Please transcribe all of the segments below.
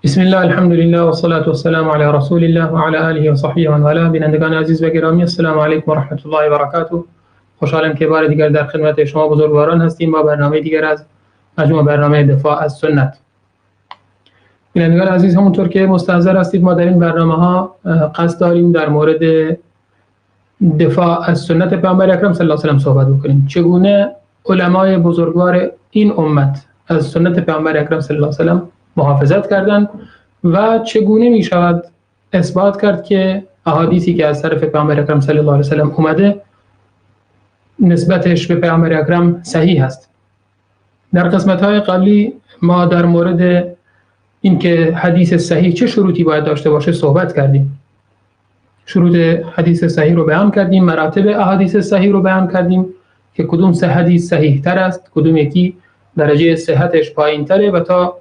بسم الله، الحمد لله و الصلاة و السلام علی رسول الله و علی آله و صحبه و من والاه. بینندگان عزیز و گرامی، السلام علیکم و رحمت الله و برکاته. خوشحالم که بار دیگر در خدمت شما بزرگواران هستیم با برنامه دیگر از مجموعه برنامه دفاع از سنت. بینندگان عزیز، همونطور که مستحضر هستید ما در این برنامه‌ها قصد داریم در مورد دفاع از سنت پیامبر اکرم صلی الله علیه و سلم صحبت بکنیم. چگونه علمای بزرگوار این امت از سنت پیامبر اکرم صلی الله علیه و سلم محافظت کردند و چگونه می شود اثبات کرد که احادیثی که از طرف پیامبر اکرم صلی الله علیه و سلم اومده نسبتش به پیامبر اکرم صحیح است. در قسمت‌های قبلی ما در مورد اینکه حدیث صحیح چه شروطی باید داشته باشه صحبت کردیم. شروط حدیث صحیح رو بیان کردیم، مراتب احادیث صحیح رو بیان کردیم که کدوم سه حدیث صحیح تر است، کدوم یکی درجه صحتش پایین تره و تا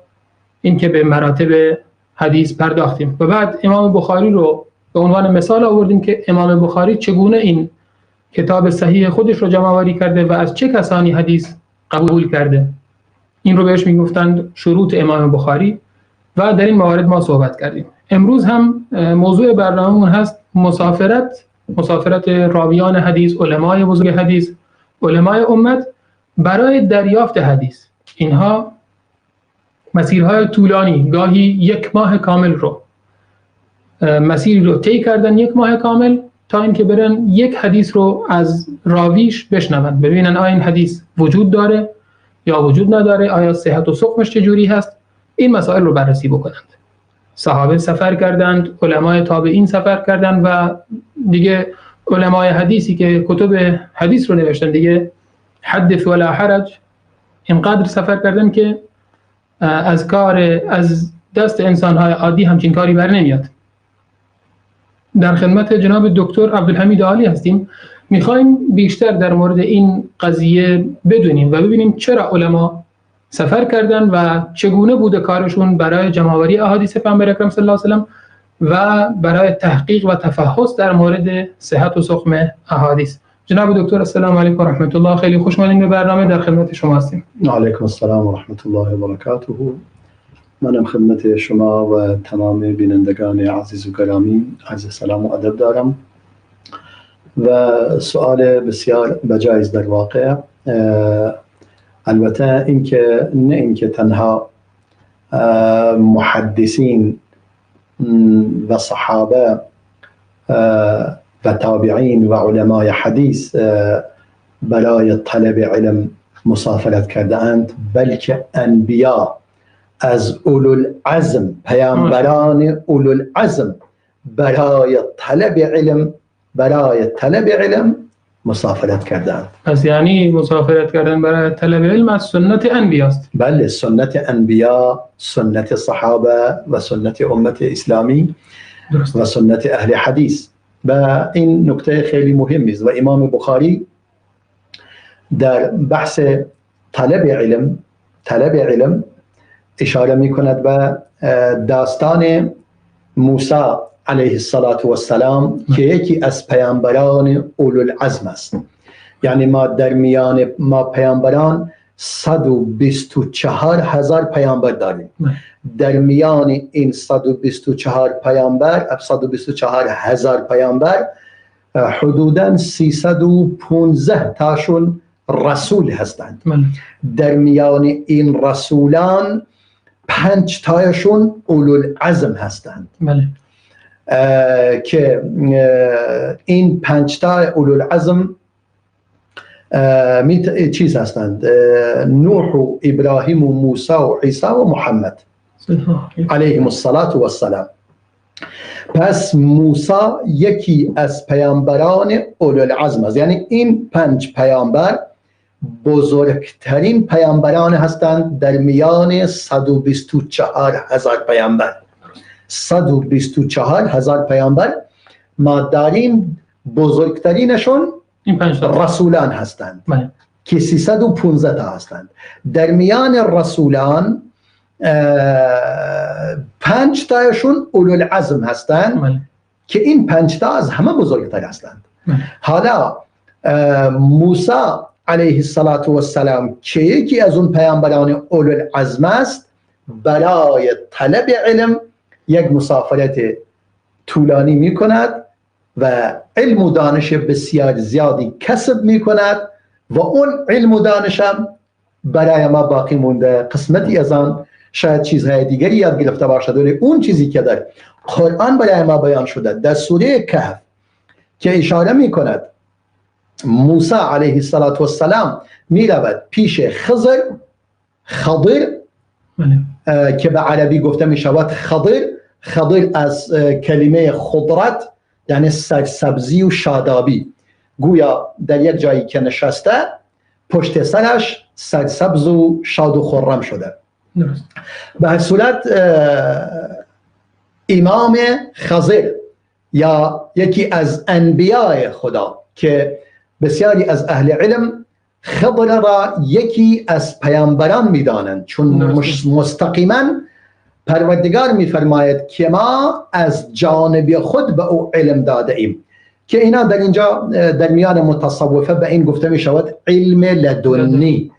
اینکه به مراتب حدیث پرداختیم. و بعد امام بخاری رو به عنوان مثال آوردیم که امام بخاری چگونه این کتاب صحیح خودش رو جمع آوری کرده و از چه کسانی حدیث قبول کرده. این رو بهش میگفتند شروط امام بخاری و در این موارد ما صحبت کردیم. امروز هم موضوع برنامه‌مون هست مسافرت راویان حدیث، علمای بزرگ حدیث، علمای امت برای دریافت حدیث. اینها مسیرهای طولانی، گاهی 1 ماه کامل رو مسیری رو طی کردن، 1 ماه کامل، تا اینکه برن یک حدیث رو از راویش بشنون، ببینن آیا این حدیث وجود داره یا وجود نداره، آیا صحت و سقمش چجوری هست. این مسائل رو بررسی بکنند. صحابه سفر کردند، علمای تابعین سفر کردند و دیگه علمای حدیثی که کتب حدیث رو نوشتن دیگه حدث ولا حرج، اینقدر سفر کردن که از دست انسان‌های عادی همچین کاری بر نمیاد. در خدمت جناب دکتر عبدالحمید عالی هستیم. میخوایم بیشتر در مورد این قضیه بدونیم و ببینیم چرا علما سفر کردن و چگونه بوده کارشون برای جمع‌آوری احادیث پیامبر اکرم صلی الله علیه و سلم و برای تحقیق و تفحص در مورد صحت و سقم احادیث. جناب دکتر السلام علیکم و رحمت الله، خیلی خوش اومدین به برنامه، در خدمت شما هستیم. علیکم السلام و رحمت الله و برکاته. منم خدمت شما و تمام بینندگان عزیز و گرامی عرض سلام و ادب دارم و سوال بسیار بجایز در واقع. البته اینکه تنها محدثین و صحابه و تابعین و علمای حدیث برای طلب علم مسافرت کرده اند، بلکه انبیا از اولوالعزم، پیامبران اولوالعزم برای طلب علم مسافرت کردند. پس یعنی مسافرت کردن برای طلب علم از سنت انبیا است؟ بله، سنت انبیا، سنت صحابه و سنت امت اسلامی درست. و سنت اهل حدیث. و این نکته خیلی مهمی است و امام بخاری در بحث طلب علم اشاره می کند و داستان موسی علیه السلام که یکی از پیامبران اولوالعزم است. یعنی ما در میان ما پیامبران 124,000 پیامبر داریم. در میان این 124,000 پیامبر حدوداً 315 تاشون رسول هستند. در میان این رسولان 5 تایشون اولوالعزم هستند. که این 5 تا اولوالعزم چیز هستند: نوح و ابراهیم و موسی و عیسی و محمد علیهم السلام. پس موسی یکی از پیامبران اولوالعزم است. یعنی این 5 پیامبر بزرگترین پیامبران هستند در میان 124,000 پیامبر. 124,000 پیامبر ما داریم، بزرگترینشون این 5 رسولان هستند که 315 تا هستند. در میان رسولان 5 تایشون اولوالعزم هستند که این 5 تا از همه بزرگتر هستند. حالا موسی علیه السلام که یکی از اون پیامبران اولوالعزم است، برای طلب علم یک مسافرت طولانی می کند و علم و دانش بسیار زیادی کسب می کند و اون علم و دانش هم برای ما باقی مونده. قسمتی از آن شاید چیزهای دیگری یاد گرفته باشد، ولی اون چیزی که در قرآن برای ما بیان شده در سوره کهف که اشاره می کند موسی علیه السلام می رود پیش خضر که به عربی گفته می شود خضر از کلمه خضرت یعنی سرسبزی و شادابی، گویا در یک جایی که نشسته پشت سرش سرسبز و شاد و خرم شده. به هر صورت امام خضر یا یکی از انبیاء خدا که بسیاری از اهل علم خضر را یکی از پیامبران می‌دانند، چون مستقیما پروردگار می‌فرماید که ما از جانب خود به او علم داده ایم، که اینا در اینجا در میان متصوفه به این گفته می شود علم لدنی.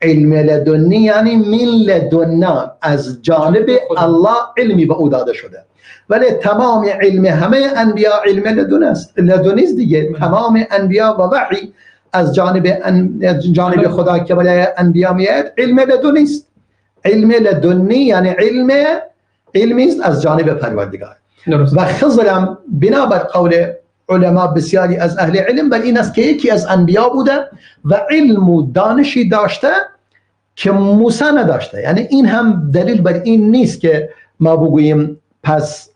علم لدنی یعنی من لدنا، از جانب الله علمی به او داده شده، ولی تمام علم همه انبیاء علم لدنی است دیگه. تمام انبیاء و وحی از جانب خدا که برای انبیاء میاد علم لدنی است. علم لدنی یعنی علمی است از جانب پروردگار. و خضرم بنابر قول علما بسیاری از اهل علم بر این است که یکی از انبیا بوده و علم و دانشی داشته که موسی نداشته. یعنی این هم دلیل بر این نیست که ما بگوییم پس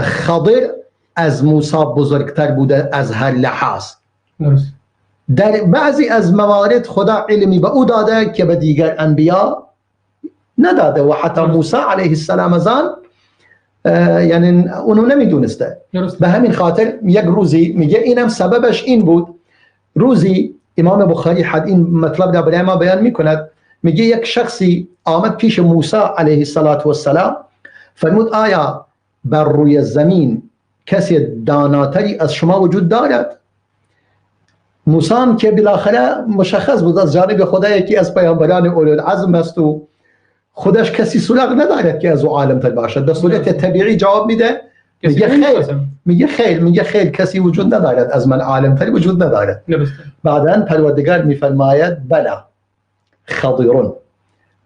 خضر از موسی بزرگتر بوده از هر لحاظ. در بعضی از موارد خدا علمی به او داده که به دیگر انبیا نداده و حتی موسی علیه السلام از آن یعنی اونو نمیدونسته. به همین خاطر یک روزی میگه اینم سببش این بود. روزی امام بخاری این مطلب را برای ما بیان میکند، میگه یک شخصی آمد پیش موسی علیه السلام فرمود آیا بر روی زمین کسی داناتری از شما وجود دارد؟ موسی که بالاخره مشخص بود از جانب خدا یکی از پیامبران اولوالعزم است و خودش کسی سراغ ندارد که از او عالم تر باشد. در صورت طبیعی جواب میده، میگه خیر کسی وجود ندارد از من عالم تر وجود ندارد. بعداً پروردگار میفرماید بله خضر،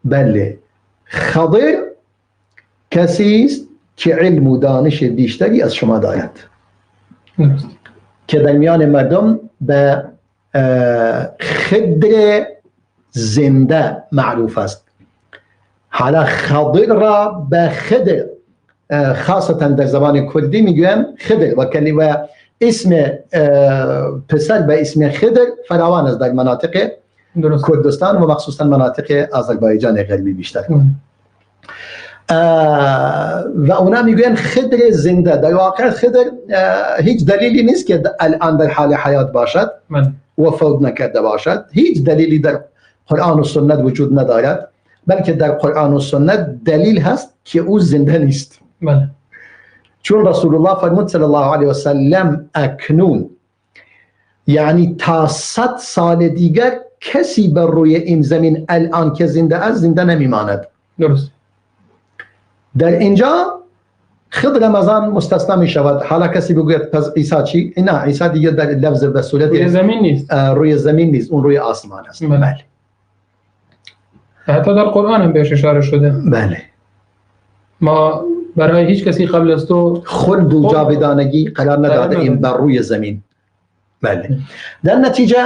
بله خضر کسی است که علم و دانش بیشتری از شما دارد، که در میان مردم به خضر زنده معروف است. حالا خضر را به خضر خاصتا در زبان کردی میگویم خضر و کلمه اسم پسر به اسم خضر فراوان است در مناطق کردستان و مخصوصا مناطق آذربایجان غربی بیشتر. و اونا میگوین خضر زنده. در واقع خضر هیچ دلیلی نیست که الان در حال حیات باشد و فوت نکرده باشد. هیچ دلیلی در قرآن و سنت وجود ندارد، بلکه در قرآن و سنت دلیل هست که او زنده نیست. چون رسول الله فرمود صلی الله علیه و سلم اکنون، یعنی تا 100 سال دیگر کسی بر روی این زمین الان که زنده است زنده نمیماند. درست. در اینجا خضر رمضان مستثنا می شود. حالا کسی بگوید پس عیسی چی؟ نه، عیسی دیگه در لفظ و صورت روی زمین نیست. روی زمین نیست، اون روی آسمان است. بله. حتی در قرآن هم بهش اشاره شده. بله. ما برای هیچ کسی قبل از تو خلد و جاودانگی قرار نداده این بر روی زمین. بله. در نتیجه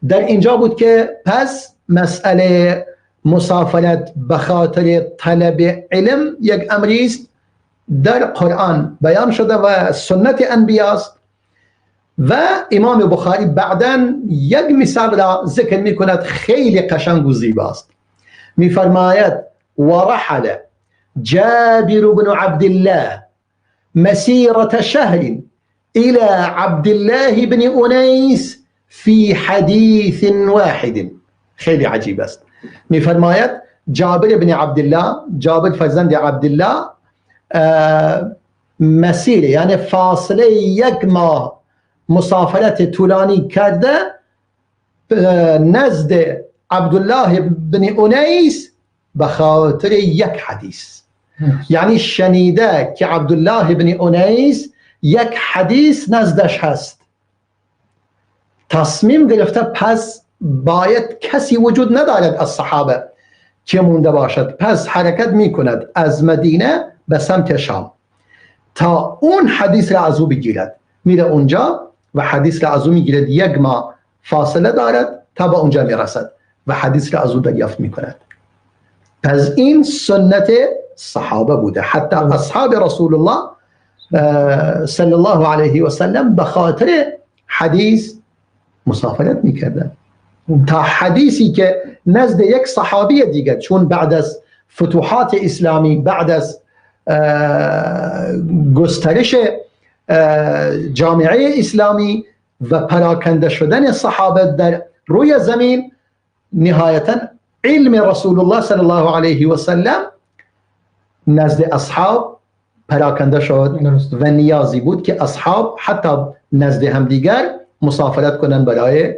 در اینجا بود که پس مسئله مسافرت به خاطر طلب علم یک امری است در قرآن بیان شده و سنت انبیاست. و امام بخاری بعداً یک مثال را ذکر می کند خیلی قشنگ و زیباست. می فرماید ورحل جابر بن عبد الله مسيرة شهر إلى عبد الله بن أنيس في حديث واحد. خیلی عجیب است. می فرماید جابر بن عبدالله، جابر فرزند عبدالله، مسیر یعنی فاصله 1 ماه مسافرت طولانی کرده نزد عبدالله بن انیس به خاطر یک حدیث. یعنی شنیده که عبدالله بن انیس یک حدیث نزدش هست، تصمیم گرفته پس باید کسی وجود ندارد از صحابه که مونده باشد، پس حرکت میکند از مدینه به سمت شام تا اون حدیث را از او بگیرد. میره اونجا و حدیث را از او میگیرد، یک ماه فاصله دارد تا به اونجا میرسد و حدیث را از او دریافت میکند. پس این سنت صحابه بوده. حتی اصحاب رسول الله صلی الله علیه و سلم به خاطر حدیث مسافرت میکردن تا حدیثی که نزد یک صحابی دیگه، چون بعد از فتوحات اسلامی، بعد از گسترش جامعه اسلامی و پراکنده شدن صحابه در روی زمین، نهایتا علم رسول الله صلی الله علیه و سلم نزد اصحاب پراکنده شد و نیازی بود که اصحاب حتی نزد همدیگر مسافرت کنن برای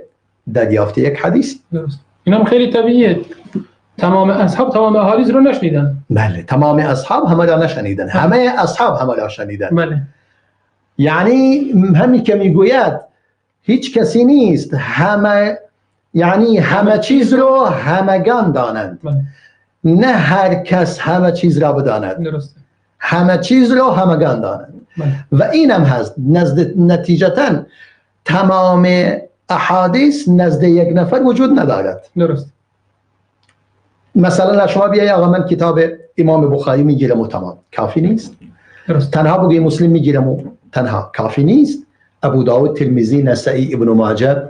دریافت یک حدیث. اینم خیلی طبیعیه. تمام اصحاب تمام احادیث رو نشنیدن. بله، تمام اصحاب همه را نشنیدن. همه اصحاب همه را شنیدن. بله. یعنی همین که میگوید هیچ کسی نیست همه، یعنی همه چیز رو همگان دانند. بله. نه هر کس همه چیز را بداند. درسته. همه چیز رو همگان دانند. بله. و اینم هست نتیجتا تمام احادیث نزد یک نفر وجود ندارد. درست. مثلا شما بیایی آقا من کتاب امام بخاری میگیرم و تمام، کافی نیست. درست. تنها بگی مسلم میگیرم و تنها، کافی نیست. ابو داود، ترمذی، نسائی، ابن ماجه،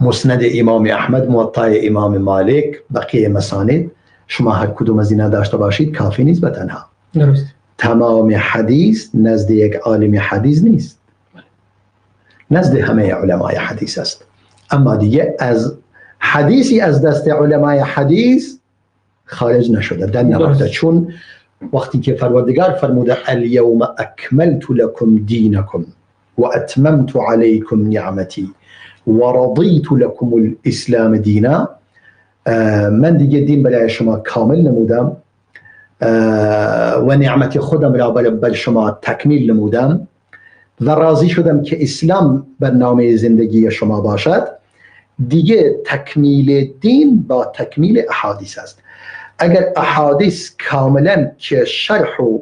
مسند امام احمد، موطا امام مالک، بقیه مسانید، شما هر کدوم از اینا داشته باشید کافی نیست به تنها. درست. تمام حدیث نزد یک عالم حدیث نیست، نزد همه علمای حدیث است. اما دیگه از حدیثی از دست علمای حدیث خارج نشده، در نرفته. چون وقتی که پروردگار فرموده الیوم اکملت لکم دینکم و اتممت علیکم نعمتی و رضیت لکم الاسلام دینا، من دیگه دین برای شما کامل نمودم و نعمت خودم را بر شما تکمیل نمودم و راضی شدم که اسلام برنامه زندگی شما باشد. دیگه تکمیل دین با تکمیل احادیث است. اگر احادیث کاملا که شرح و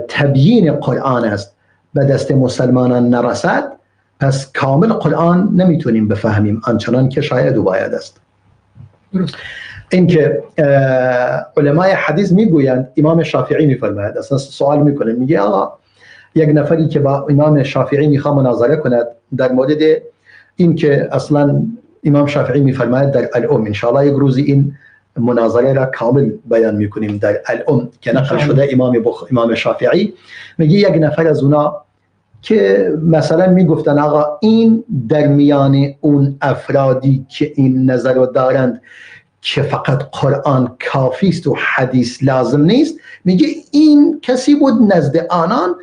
تبیین قرآن است به دست مسلمانان نرسد، پس کامل قرآن نمیتونیم بفهمیم آنچنان که شاید و باید است. اینکه علمای حدیث میگویند، امام شافعی میفرماید، اصلا سوال میکنه، میگه آقا یک نفری که با امام شافعی میخواد مناظره کند در مورد این که اصلا امام شافعی میفرماید در الام، انشاءالله یک روزی این مناظره را کامل بیان میکنیم در الام که نقل شده امام شافعی، میگه یک نفر از اونا که مثلا میگفتن آقا این در میان اون افرادی که این نظر رو دارند که فقط قرآن کافی است و حدیث لازم نیست، میگه این کسی بود نزد آنان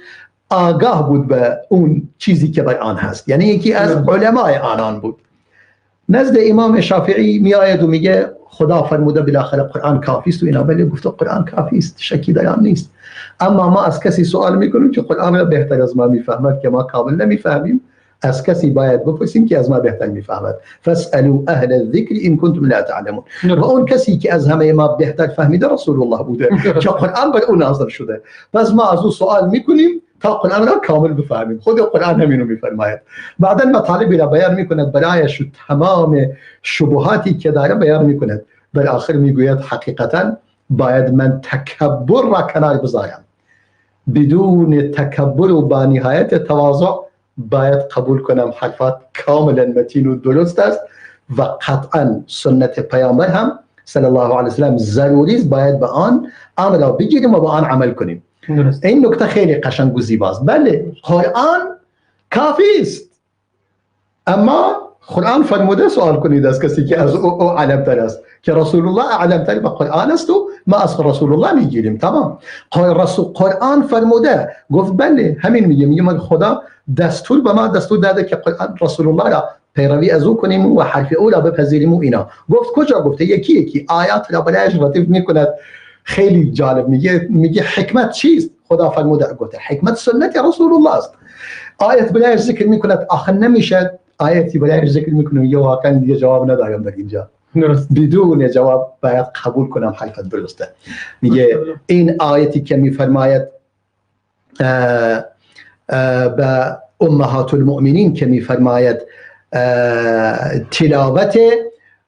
آگاه بود به اون چیزی که بر آن هست، یعنی یکی از علمای آنان بود. نزد امام شافعی میآید و میگه خدا فرموده بالاخره قرآن کافی است و اینا، ولی گفته قرآن کافی است، شکی در آن نیست. اما ما از کسی سوال میکنیم که قرآن را بهتر از ما میفهمد که ما کامل نمیفهمیم، از کسی باید بپرسیم که از ما بهتر میفهمد. فاسالوا اهل الذکر ان کنتم لا تعلمون. و اون کسی که از همه ما بهتر فهمیده رسول الله بوده که قرآن بر اون نازل شده. پس ما از او سوال میکنیم تا قرآن را کامل بفهمیم. خود قرآن همینو میفرماید. بعدا مطالبی را بیان میکند، برایش تمام شبهاتی که داره بیان میکند. در آخر میگوید حقیقتا باید من تکبر را کنار بذارم، بدون تکبر و با نهایت تواضع باید قبول کنم حرفات کاملا متین و درست است و قطعا سنت پیامبر هم صلی الله علیه وسلم ضروری است، باید به آن را بگیریم و با آن عمل کنیم. این نکته خیلی قشنگ و زیباست. بله قرآن کافی است، اما قرآن فرموده سوال کنید از کسی که از او علمتر است، که رسول الله اعلمتر به قرآن است و ما از رسول الله میگیریم. تمام. قرآن فرموده، گفت بله همین میگه من خدا دستور به ما دستور داده که قرآن رسول الله را پیروی از او کنیم و حرف او را بپذیریم و اینا. گفت کجا؟ گفته یکی یکی آیات را برایش رتیب میکند. خیلی جالب میگه حکمت چیست؟ خدا فرموده گفته حکمت سنت رسول الله است. آیت برایش ذکر میکند، آخر نمیشه آیتی برایش ذکر میکنه یا واقعا دیگه جواب ندارم در اینجا. درست. بدون جواب باید قبول کنم حرفت درسته. میگه این آیتی که میفرماید به امهات المؤمنین که میفرماید تلاوت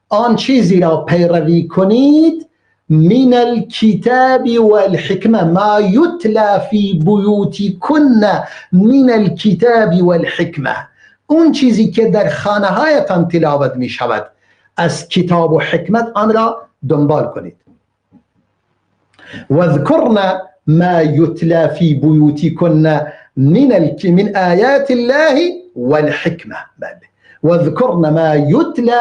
آن چیزی را پیروی کنید من الكتاب والحکمه، ما یتلا فی بیوتکن من الكتاب والحکمه، اون چیزی که در خانه هایتان تلاوت می شود از کتاب و حکمت آن را دنبال کنید. واذکرن ما یتلا فی بیوتکن من آیات الله والحکمه. واذکرن ما یتلا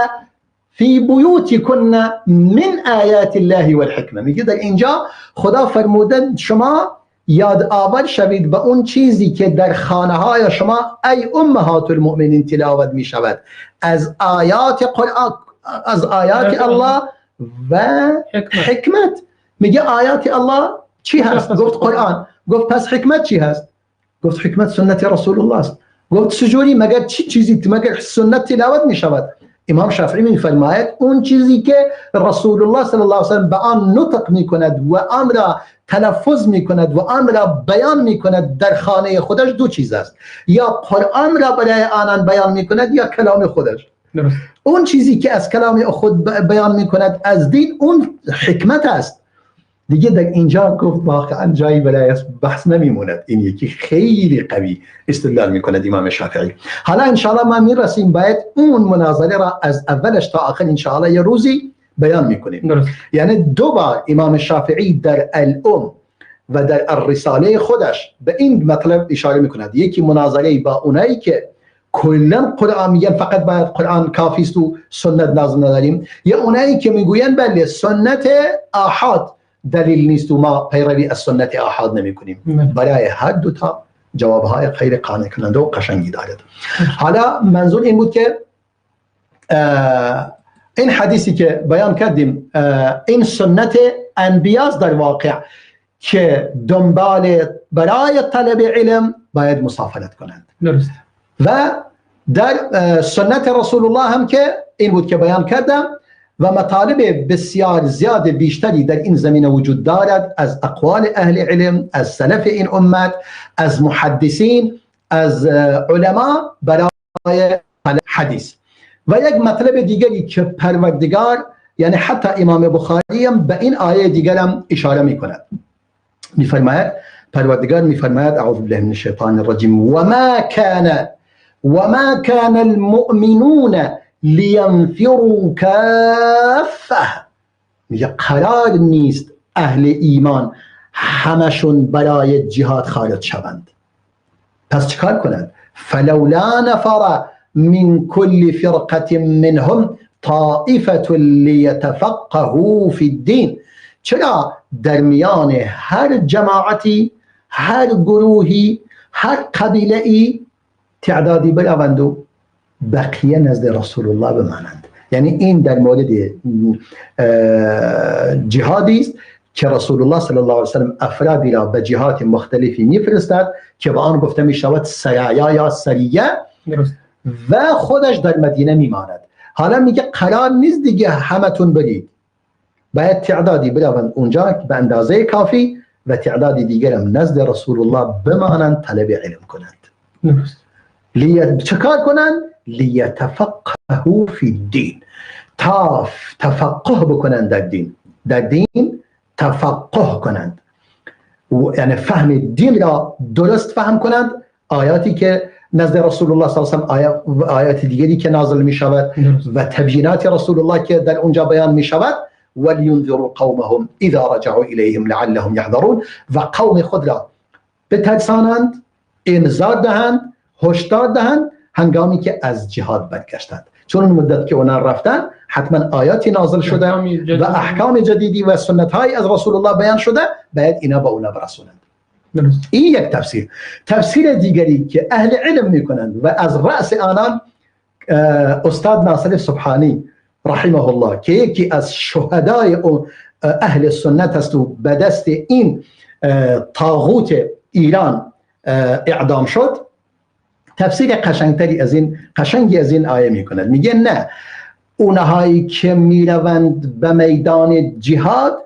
فی بیوتکن من آیات الله والحکمه. میگه در اینجا خدا فرموده شما یاد آور شوید به اون چیزی که در خانه های شما ای امهات المؤمنین تلاوت می شود از آیات قرآن، از آیات الله و حکمت. میگه آیات الله چی هست؟ گفت قرآن. گفت پس حکمت چی هست؟ گفت حکمت سنت رسول الله است. گفت سجوری مگر چی چیزی مگر سنت تلاوت می شود؟ امام شافعی میفرماید اون چیزی که رسول الله صلی الله علیه و سلم به آن نطق میکند و آن را تلفظ میکند و آن را بیان میکند در خانه خودش دو چیز است، یا قرآن را برای آنان بیان میکند یا کلام خودش. درست. اون چیزی که از کلام خود بیان میکند از دین اون حکمت است. دیگه در اینجا گفت واقعا جایی برای بحث نمیموند. این یکی خیلی قوی استدلال میکند امام شافعی. حالا انشاءالله ما میرسیم باید اون مناظره را از اولش تا آخر انشاءالله یه روزی بیان میکنیم. درست. یعنی دو بار امام شافعی در الام و در الرساله خودش به این مطلب اشاره میکند. یکی مناظره با اونایی که کلا قرآن میگن فقط باید قرآن کافی است و سنت لازم نداریم، یا اونایی که میگوین بله سنت آحاد دلیل نیست و ما پیروی از سنت آحاد نمی کنیم. برای هر دو تا جوابهای خیلی قانع کننده و قشنگی دارد. حالا منظور این بود که این حدیثی که بیان کردیم این سنت انبیاست در واقع که دنبال برای طلب علم باید مسافرت کنند. درست. و در سنت رسول الله هم که این بود که بیان کردم و مطالب بسیار زیاد بیشتری در این زمینه وجود دارد از اقوال اهل علم، از سلف این امت، از محدثین، از علما برای حدیث. و یک مطلب دیگری که پروردگار یعنی حتی امام بخاری هم به این آیه دیگر هم اشاره میکند. میفرماید پروردگار میفرماید اعوذ بالله من الشیطان الرجیم وما كان المؤمنون لینفروا کافه. میگه قرار نیست اهل ایمان همشون برای جهاد خارج شوند. پس چکار کنند؟ فلولا نفر من كل فرقة منهم طائفة لیتفقهوا فی الدین. چرا در میان هر جماعتی، هر گروهی، هر قبیله ای تعدادی بروند و بقیه نزد رسول الله بمانند. یعنی این در مورد جهادی است که رسول الله صلی الله علیه و سلم افرادی را به جهات مختلفی میفرستد که به آن گفته می شود سرایا یا سریه و خودش در مدینه میماند. حالا میگه قرار نیست دیگه همتون برید، باید تعدادی بروند اونجا به اندازه کافی و تعدادی دیگر هم نزد رسول الله بمانند طلب علم کنند. چکار کنند؟ لیتفقهوا فی الدین، تا تفقه بکنند در دین تفقه کنند، یعنی فهم دین را درست فهم کنند. آیاتی که نزد رسول الله صلی الله علیه و سلم، آیات دیگری که نازل می شود و تبیینات رسول الله که در اونجا بیان می شود. ولینذروا قومهم اذا رجعوا الیهم لعلهم یحذرون. و قوم خود را بترسانند، انذار دهند، هشدار دهند هنگامی که از جهاد برگشتند. چون مدت که اونا رفتن حتما آیاتی نازل شده و احکام جدیدی و سنت های از رسول الله بیان شده، باید اینا با اونا برسونند. این یک تفسیر. تفسیر دیگری که اهل علم میکنند و از رأس آنان استاد ناصر سبحانی رحمه الله که یکی از شهدای اهل سنت است و به دست این طاغوت ایران اعدام شد، تفسیر قشنگی از این آیه میکند. میگه نه، اونهایی که میروند به میدان جهاد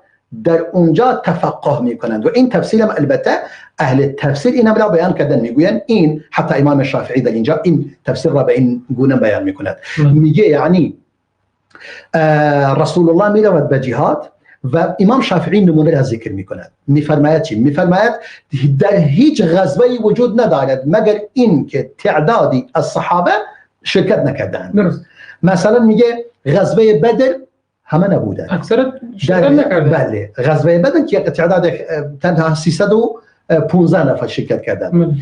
در اونجا تفقه میکنند. و این تفسیر هم البته اهل تفسیر این را بیان کردن، میگوین این حتی امام شافعی در اینجا این تفسیر را به این گونه بیان میکند. میگه یعنی رسول الله میرود به جهاد و امام شافعی نمونه را ذکر میکند. میفرماید چی؟ میفرماید در هیچ غزوه‌ای وجود ندارد مگر این که تعدادی از صحابه شرکت نکردند. مثلا میگه غزوه بدر همه نبودن، اکثرا شرکت نکردن. بله، غزوه بدر که تعداد تنها 315 نفر شرکت کردند،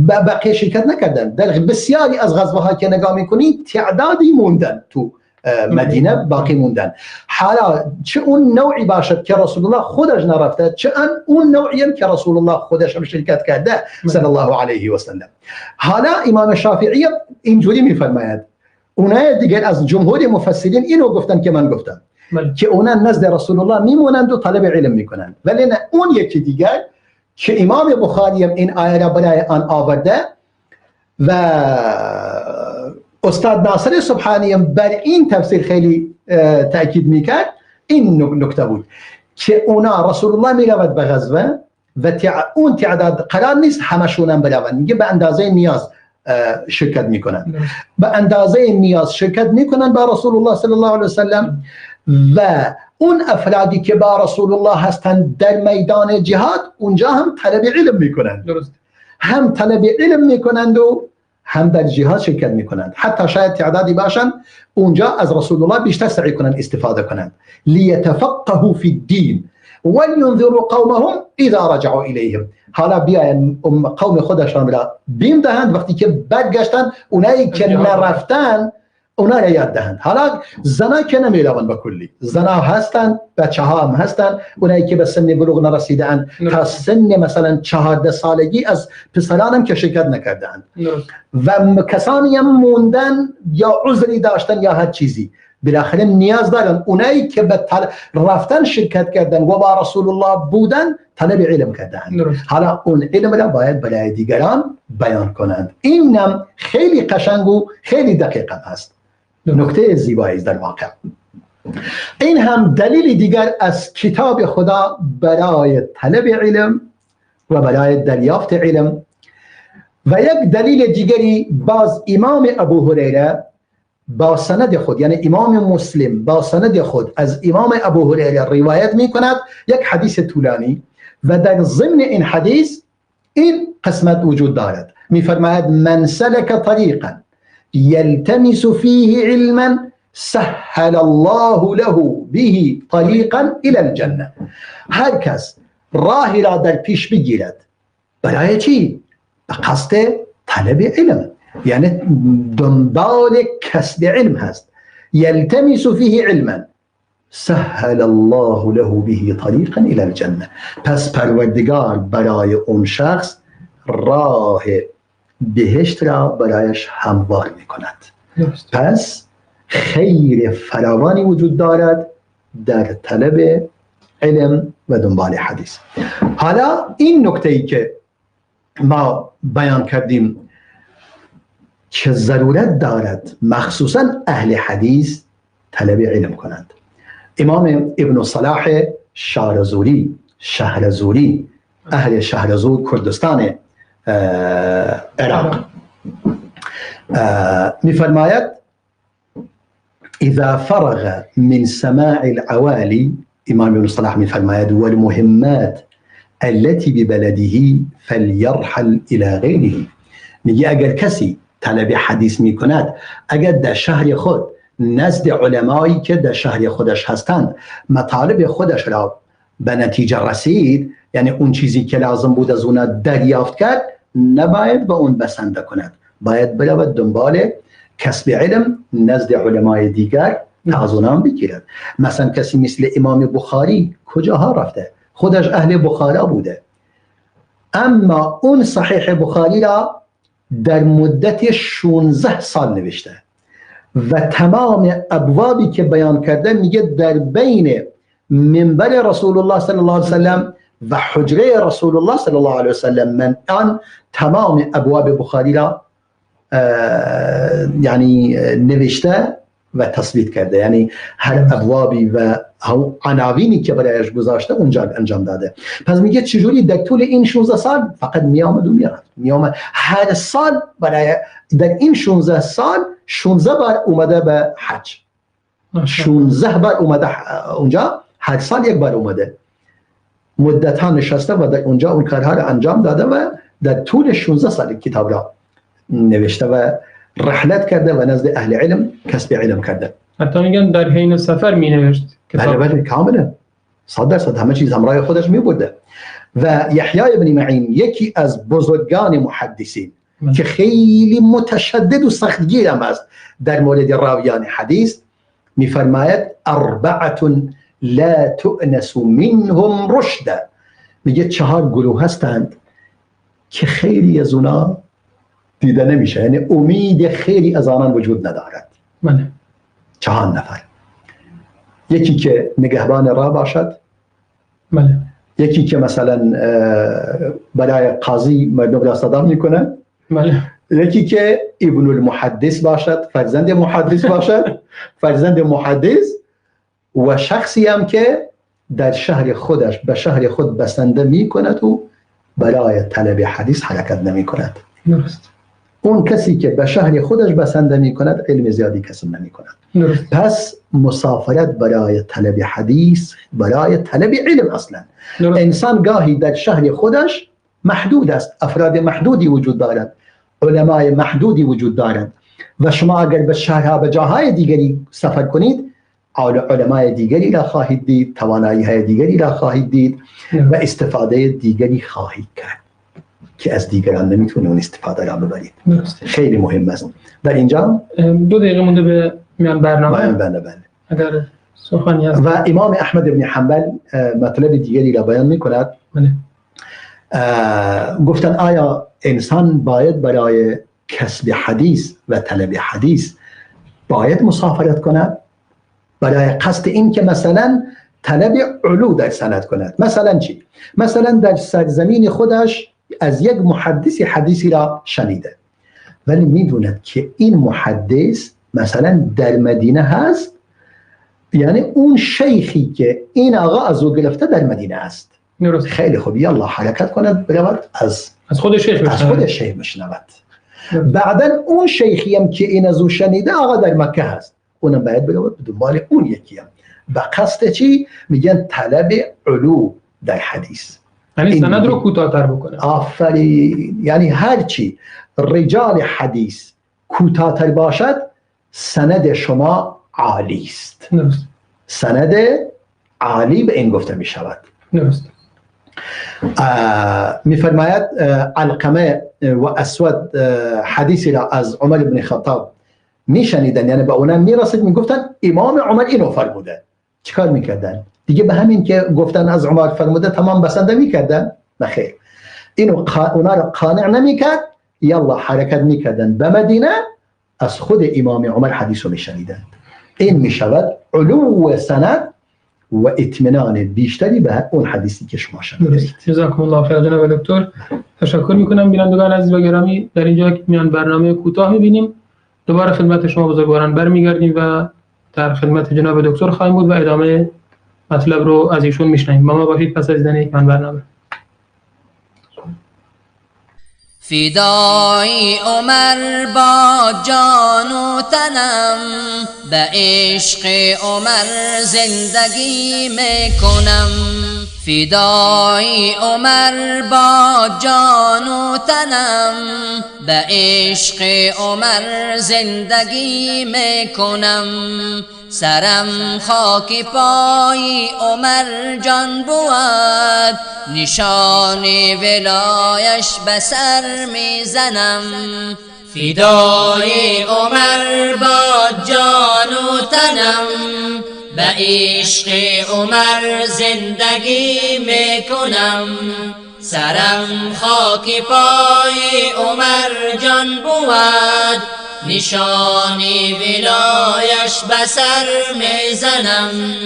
بقیه شرکت نکردن. در بسیاری از غزوه ها که نگاه میکنید تعدادی موندن تو مدینه، باقی موندن. حالا چه اون نوعی باشد که رسول الله خودش نرفته، چه اون نوعی هم که رسول الله خودش هم شرکت کرده صلی الله علیه و سلم. حالا امام شافعی اینجوری میفرماید، اونای دیگر از جمهور مفسرین اینو گفتن که من گفتم که اونا نزد رسول الله میمونند و طلب علم میکنند، ولی نه اون یکی دیگر که امام بخاری هم این آیه را برای آن آورده و استاد ناصر سبحانی هم بر این تفسیر خیلی تأکید میکرد. این نکته بود که اونا رسول الله میرود به غزوه و اون تعداد قرار نیست همشون هم بروند، میگه به اندازه نیاز شرکت میکنن، به اندازه نیاز شرکت میکنن با رسول الله صلی الله علیه وسلم و اون افرادی که با رسول الله هستند در میدان جهاد اونجا هم طلب علم میکنند. درست، هم طلب علم میکنند و هم در جهاد شرکت میکنند. حتی شاید تعدادی باشند اونجا از رسول الله بیشتر سعی کنند استفاده کنند. لیتفقهوا فی الدین ولینذروا قومهم اذا رجعوا الیهم. حالا بیاین قوم خودشان را بیم دهند، وقتی که برگشتن اونایی که نرفتن اونا را یاد دهند. حالا زنا که نمیروند به کلی، زنا هستند، بچه ها هم هستند، اونایی که به سن بلوغ نرسیدند تا سن مثلا 14 سالگی از پسران هم که شرکت نکردند و کسانی هم موندن یا عذری داشتن یا هر چیزی، بالاخره نیاز دارن اونایی که به رفتن شرکت کردن و با رسول الله بودن طلب علم کردن. حالا اون علم را باید برای دیگران بیان کنند. اینم خیلی قشنگ و خیلی دقیق است. نکته زیبایی است در واقع. این هم دلیل دیگر از کتاب خدا برای طلب علم و برای دریافت علم. و یک دلیل دیگری باز امام ابو هریره با سند خود، یعنی امام مسلم با سند خود از امام ابو هریره روایت می کند یک حدیث طولانی و در ضمن این حدیث این قسمت وجود دارد. می فرماید من سلک طریقا یلتمس فیه علما سهل الله له به طریقا الى الجنه. هر کس راهی را در پیش بگیرد برای چی؟ به قصد طلب علم، یعنی دنبال کسب علم هست. یلتمس فیه علما سهل الله له به طریقا الى الجنه. پس پروردگار برای اون شخص راه بهشت را برایش هموار می کند. پس خیر فراوانی وجود دارد در طلب علم و دنبال حدیث. حالا این نکته‌ای که ما بیان کردیم که ضرورت دارد مخصوصا اهل حدیث طلب علم کنند. امام ابن صلاح شهرزوری اهل شهرزور کردستان عراق میفرماید اذا فرغ من سماع العوالی، امام ابن صلاح میفرماید والمهمات التي ببلده فليرحل الى غيره. میگه اگر کسی طلب حدیث میکند، اگر در شهر خود نزد علمایی که در شهر خودش هستند مطالب خودش را به نتیجه رسید، یعنی اون چیزی که لازم بود از اون دریافت کرد، نباید به اون بسنده کند، باید برود دنبال کسب علم نزد علمای دیگر تا از اونها بگیرد. مثلا کسی مثل امام بخاری کجاها رفته؟ خودش اهل بخارا بوده، اما اون صحیح بخاری را در مدت 16 سال نوشته و تمام ابوابی که بیان کرده میگه در بین منبر رسول الله صلی الله علیه وسلم و حجره رسول الله صلی الله علیه وسلم من آن تمام ابواب بخاری را یعنی نوشته و تثبیت کرده، یعنی هر ابوابی و عناوینی که برایش گذاشته اونجا انجام داده. پس میگه چجوری در طول این 16 سال فقط میامد و میرفت، هر سال برای در این 16 سال 16 بار اومده به حج، 16 بار اومده اونجا، هر سال یک بار اومده، مدت ها نشسته و در اونجا اون کارها رو انجام داده و در طول 16 سال کتاب را نوشته و رحلت کرده و نزد اهل علم کسب علم کرده. حتی میگن در حین سفر می نوشت کتاب. بله کاملا 100% همه چیز همراه خودش می برده. و یحیی ابن معین یکی از بزرگان محدثین که خیلی متشدد و سختگیر هم است در مورد راویان حدیث، میفرماید 4 لا تؤنس منهم رشدا، میگه 4 گروه هستند که خیلی از اونا دیده نمیشه، یعنی امید خیلی از آنان وجود ندارد. 4 نفر، یکی که نگهبان راه باشد، یکی که مثلا برای قاضی مردم را صدا میکنه، یکی که ابن المحدث باشد، فرزند محدث باشد، فرزند محدث، و شخصی هم که در شهر خودش به شهر خود بسنده میکند و برای طلب حدیث حرکت نمی کند. درست. اون کسی که به شهر خودش بسنده می کند علم زیادی کسب نمی کند. درست. پس مسافرت برای طلب حدیث، برای طلب علم اصلا. درست. انسان گاهی در شهر خودش محدود است، افراد محدودی وجود دارند، علمای محدودی وجود دارند و شما اگر به شهرها به جاهای دیگری سفر کنید علمای دیگری را خواهید دید، توانایی های دیگری را خواهید دید و استفاده دیگری خواهید کرد که از دیگران نمیتونه اون استفاده را ببرید. خیلی مهم است. در اینجا 2 دقیقه مونده به میان برنامه. بله. اگر سخنی هست. و امام احمد بن حنبل مطلب دیگری را بیان میکند. گفتن آیا انسان باید برای کسب حدیث و طلب حدیث باید مسافرت کند؟ برای قصد این که مثلا طلب علو در سند کند. مثلا چی؟ مثلا در سرزمین خودش از یک محدث حدیثی را شنیده ولی میدوند که این محدث مثلا در مدینه هست، یعنی اون شیخی که این آقا از او گرفته در مدینه است. خیلی خوب، یلا حرکت کند برود از خود شیخ بشنود. بعدا اون شیخی هم که این از او شنیده آقا در مکه هست، اونم باید برود به دنبال اون یکی هم. به قصد چی؟ میگن طلب علو در حدیث، یعنی سند رو کوتاه‌تر بکنه. آفرین. یعنی هرچی رجال حدیث کوتاه‌تر باشد سند شما عالی است. سند عالی به این گفته می شود. میفرماید علقمه و اسود حدیثی را از عمر بن خطاب میشنیدن، یعنی به اونم میرسید، میگفتن امام عمر اینو فرموده. چیکار میکردن؟ دیگه به همین که گفتن از عمر فرموده تمام بسنده میکردن؟ نخیر، اینو اونا را قانع نمیکرد، یلا حرکت میکردن به مدینه، از خود امام عمر حدیث رو میشنیدن. این میشود علو سند و اطمینان بیشتری به اون حدیثی که شما شنیدید. جزاکم الله خیر جناب دکتر. تشکر میکنم. بینندگان عزیز و گرامی، در اینجا میان برنامه کوتاه میبینیم، دوباره خدمت شما بزرگواران برمیگردیم و در خدمت جناب دکتر خواهیم بود و ادامه مطلب رو از ایشون میشنویم. با ما باشید پس از دیدن یک برنامه. فدای عمر با جان و تنم، به عشق عمر زندگی میکنم. فدای عمر با جان و تنم، به عشق عمر زندگی میکنم. سرم خاک پای عمر جان بود، نشان ولایش به سر میزنم. فدای عمر با جان و تنم، به عشق عمر زندگی میکنم. سرم خاک پای عمر جان بود، نشانی ولایش بسر میزنم،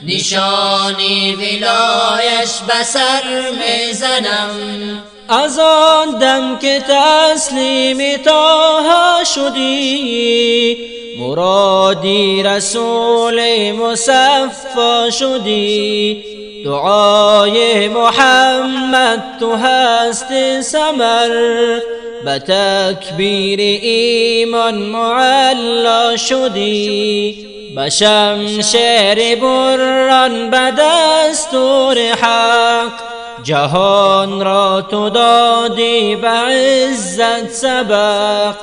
نشانی ولایش بسر میزنم. از آن دم که تسلیم طه شدی، مرادی رسول مصفا شدی، دعای محمد تو هست ثمر، به تکبیر ایمان معلا شدی، به شمشیر بران به دستور حق، جهان را تو دادی به عزت سبق.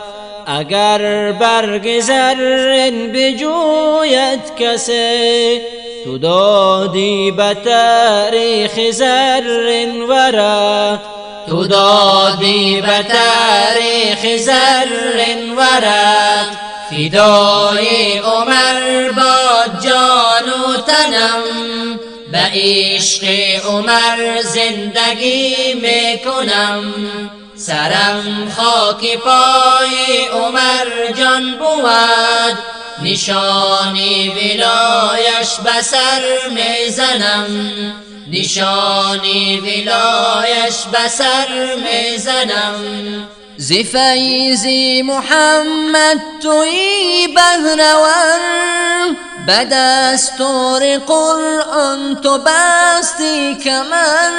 اگر برگ زرین بجوید کسی، تو دادی به تاریخ زرین ورق، تو دادی به تاریخ زرین ورق. فدای عمر باد جان و تنم، به عشق عمر زندگی میکنم، سرم خاک پای عمر جان بود، نشانی ولایش بسر میزنم، نشانی ولایش بسر میزنم. ز فیض محمد توی بهرور، به دستور قرآن تو بستی کمر،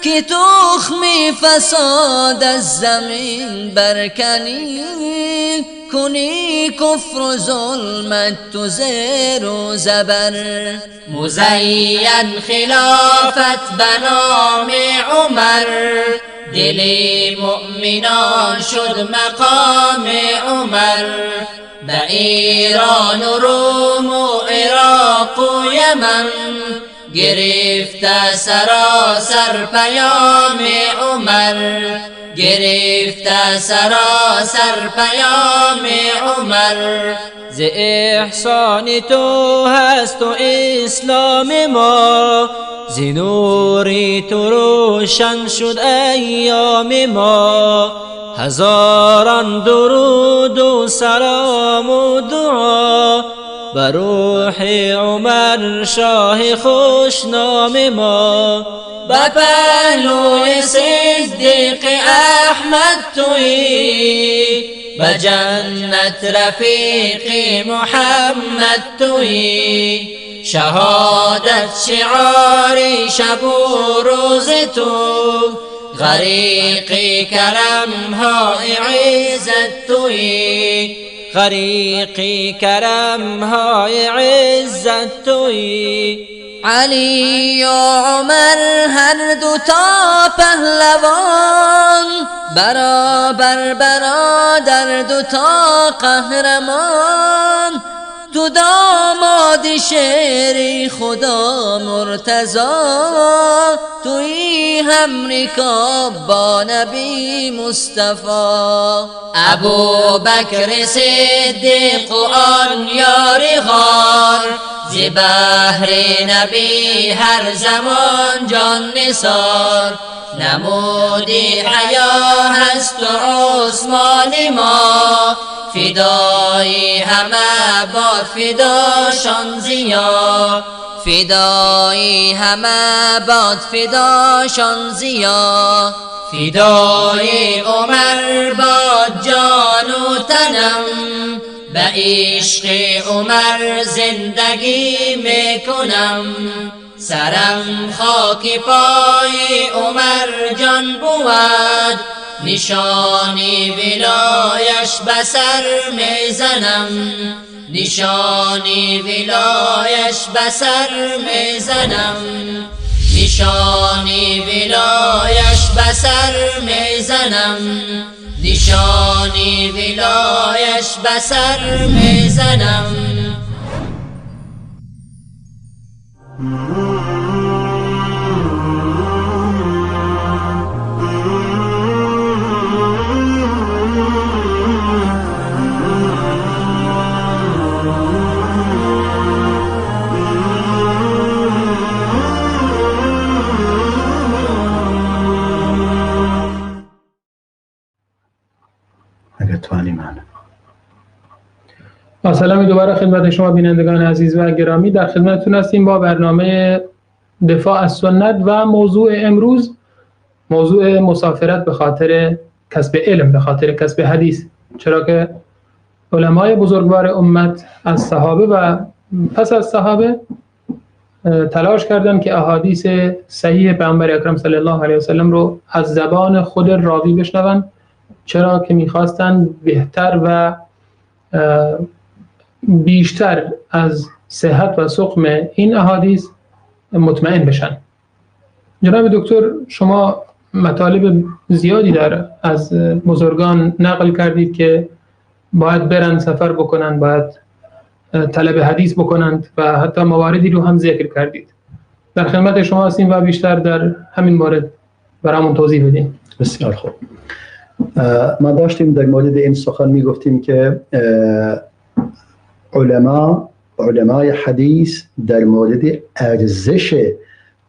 که تخم فساد از زمین برکنی، کنی کفر و ظلمت تو زیر و زبر. مزین خلافت به نام عمر، دل مؤمنان شد مقام عمر، به ایران و روم و عراق و یمن، گرفته سراسر پیام عمر، گرفته سراسر پیام عمر. ز احسان تو هست و اسلام ما، ز نوری تو روشن شد ایام ما، هزاران درود و سلام و دعا، بر روح عمر شاه خوشنام ما. به پهلوی صدیق احمد تویی، به جنت رفیق محمد تویی، شهادت شعاری شب و روز تو، غریق کرم های عزت تویی، غریق کرم های عزت تویی. علی و عمر هر دو تا پهلوان، برابر برادر دو تا قهرمان، تو داماد شیر خدا مرتضا، توی هم رکاب با نبی مصطفی. ابو بکر صدیق و آن یار غار، ز بحر نبی هر زمان جان نثار، نمودی حیا هست و عثمان ما، فدای همه باد فداشان زیا، فدای همه باد فداشان زیا. فدای عمر باد جان و تنم، به عشق عمر زندگی میکنم، سرم خاک پای عمر جان بود، نشانی ولایش بسر میزنم، نشانی ولایش بسر میزنم، نشانی ولایش بسر میزنم، نشانی ولایش بسر میزنم. سلامی دوباره خدمت شما بینندگان عزیز و گرامی. در خدمتتون هستیم با برنامه دفاع از سنت و موضوع امروز موضوع مسافرت به خاطر کسب علم، به خاطر کسب حدیث. چرا که علمای بزرگوار امت از صحابه و پس از صحابه تلاش کردند که احادیث صحیح پیامبر اکرم صلی الله علیه و سلم رو از زبان خود راوی بشنوند، چرا که می‌خواستند بهتر و بیشتر از صحت و سقم این احادیث مطمئن بشن. جناب دکتر، شما مطالب زیادی از بزرگان نقل کردید که باید برن سفر بکنن، باید طلب حدیث بکنند و حتی مواردی رو هم ذکر کردید. در خدمت شما هستیم و بیشتر در همین مورد برامون توضیح بدین. بسیار خوب. ما داشتیم در مورد این سخن میگفتیم که علمای حدیث در مورد ارزش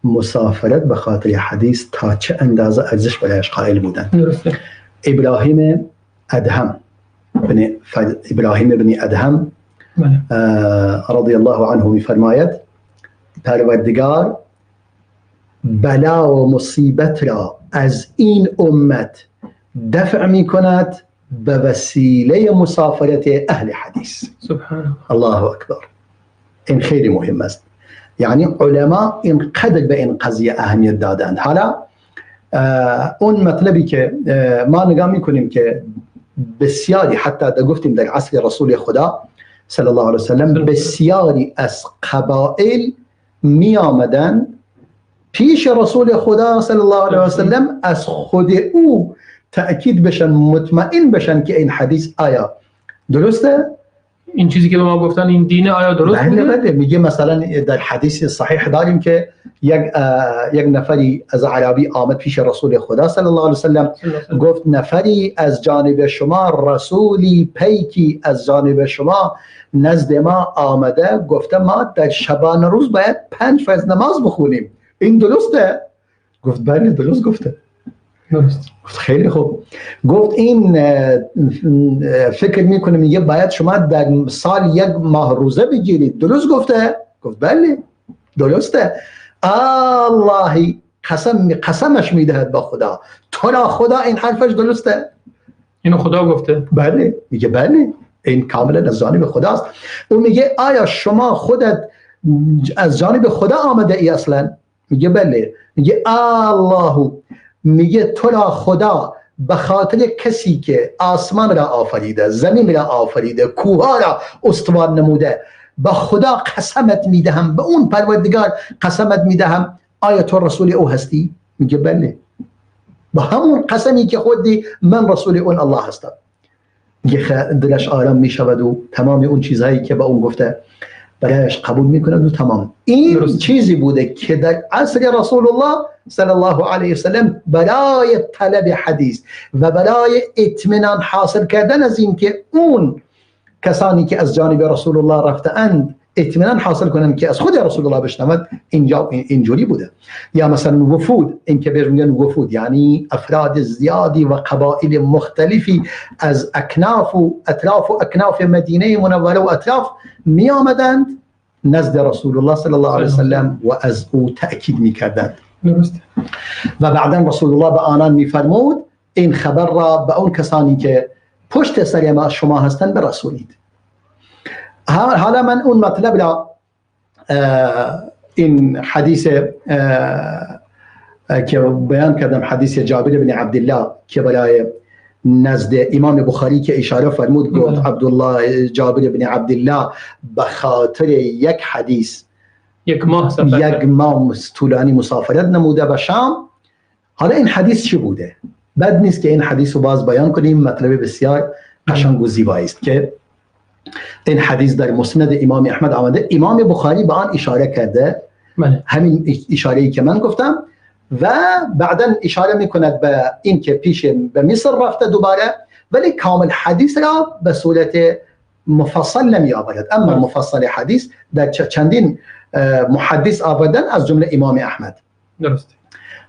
مسافرت به خاطر حدیث تا چه اندازه ارزش برایش قائل بودند. ابراهیم بن ادهم رضی الله عنه میفرماید پروردگار بلا و مصیبت را از این امت دفع می کند به وسیله مسافرت اهل حدیث. سبحان الله اکبر. این خیلی مهم است. یعنی علما اینقدر به این قضیه اهمیت دادند. حالا اون مطلبی که ما نگاه میکنیم که بسیاری، حتی گفتیم در عصر رسول خدا صلی الله علیه وسلم، بسیاری از قبائل می آمدن پیش رسول خدا صلی الله علیه وسلم از خود او تأکید بشن، مطمئن بشن که این حدیث آیا درسته؟ این چیزی که به ما گفتن این دین آیا درست بوده؟ بله. میگه مثلا در حدیث صحیح داریم که یک نفری از عربی آمد پیش رسول خدا صلی الله علیه وسلم، گفت نفری از جانب شما، رسولی پیکی از جانب شما نزد ما آمده، گفته ما در شبانه روز باید 5 فرض نماز بخونیم، این درسته؟ گفت بله درست گفته. درست. گفت خیلی خوب. گفت این فکر میکنه میگه باید شما در سال 1 ماه روزه بگیرید، درست گفته؟ گفت بله درسته. اللهی قسمش میدهد با خدا، تو را خدا این حرفش درسته؟ اینو خدا گفته؟ بله. میگه بله این کاملا از جانب خداست. اون میگه آیا شما خودت از جانب خدا آمده ای اصلا؟ میگه بله. میگه الله، میگه تو را خدا به خاطر کسی که آسمان را آفریده، زمین را آفریده، کوها را استوار نموده، به خدا قسمت میدهم، به اون پروردگار قسمت میدهم، آیا تو رسول او هستی؟ میگه بله. با همون قسمی که خودی من رسول اون الله هستم. دلش آرام میشود و تمام اون چیزهایی که به اون گفته برایش قبول میکند و تمام. این چیزی بوده که در عصر رسول الله صلی الله علیه وسلم برای طلب حدیث و برای اطمینان حاصل کردن از این که اون کسانی که از جانب رسول الله رفتند اطمینان حاصل کنند که از خود رسول الله بشنوند، اینجوری بوده. یا مثلا وفود، این که بهش میگن وفود یعنی افراد زیادی و قبایل مختلفی از اکناف و اطراف و اکناف مدینه منوره و اطراف می آمدند نزد رسول الله صلی الله علیه وسلم و از او تأکید می کردند. و بعدا رسول الله به آنان می فرمود این خبر را به اون کسانی که پشت سر ما شما هستند برسونید. حالا من اون مطلب را این حدیث که بیان کردم، حدیث جابر بن عبدالله که برای نزد امام بخاری که اشاره فرمود، گفت عبدالله جابر بن عبدالله به خاطر یک حدیث 1 ماه طولانی مسافرت نموده به شام. حالا این حدیث چی بوده؟ بد نیست که این حدیث رو باز بیان کنیم، مطلب بسیار قشنگ و زیبایی است که این حدیث در مسند امام احمد آمده. امام بخاری به آن اشاره کرده، همین اشاره‌ای که من گفتم، و بعدا اشاره میکند به این که پیش به مصر رفته دوباره، ولی کامل حدیث را به صورت مفصل نمی آورد. اما مفصل حدیث در چندین محدث آوردن از جمله امام احمد. درست.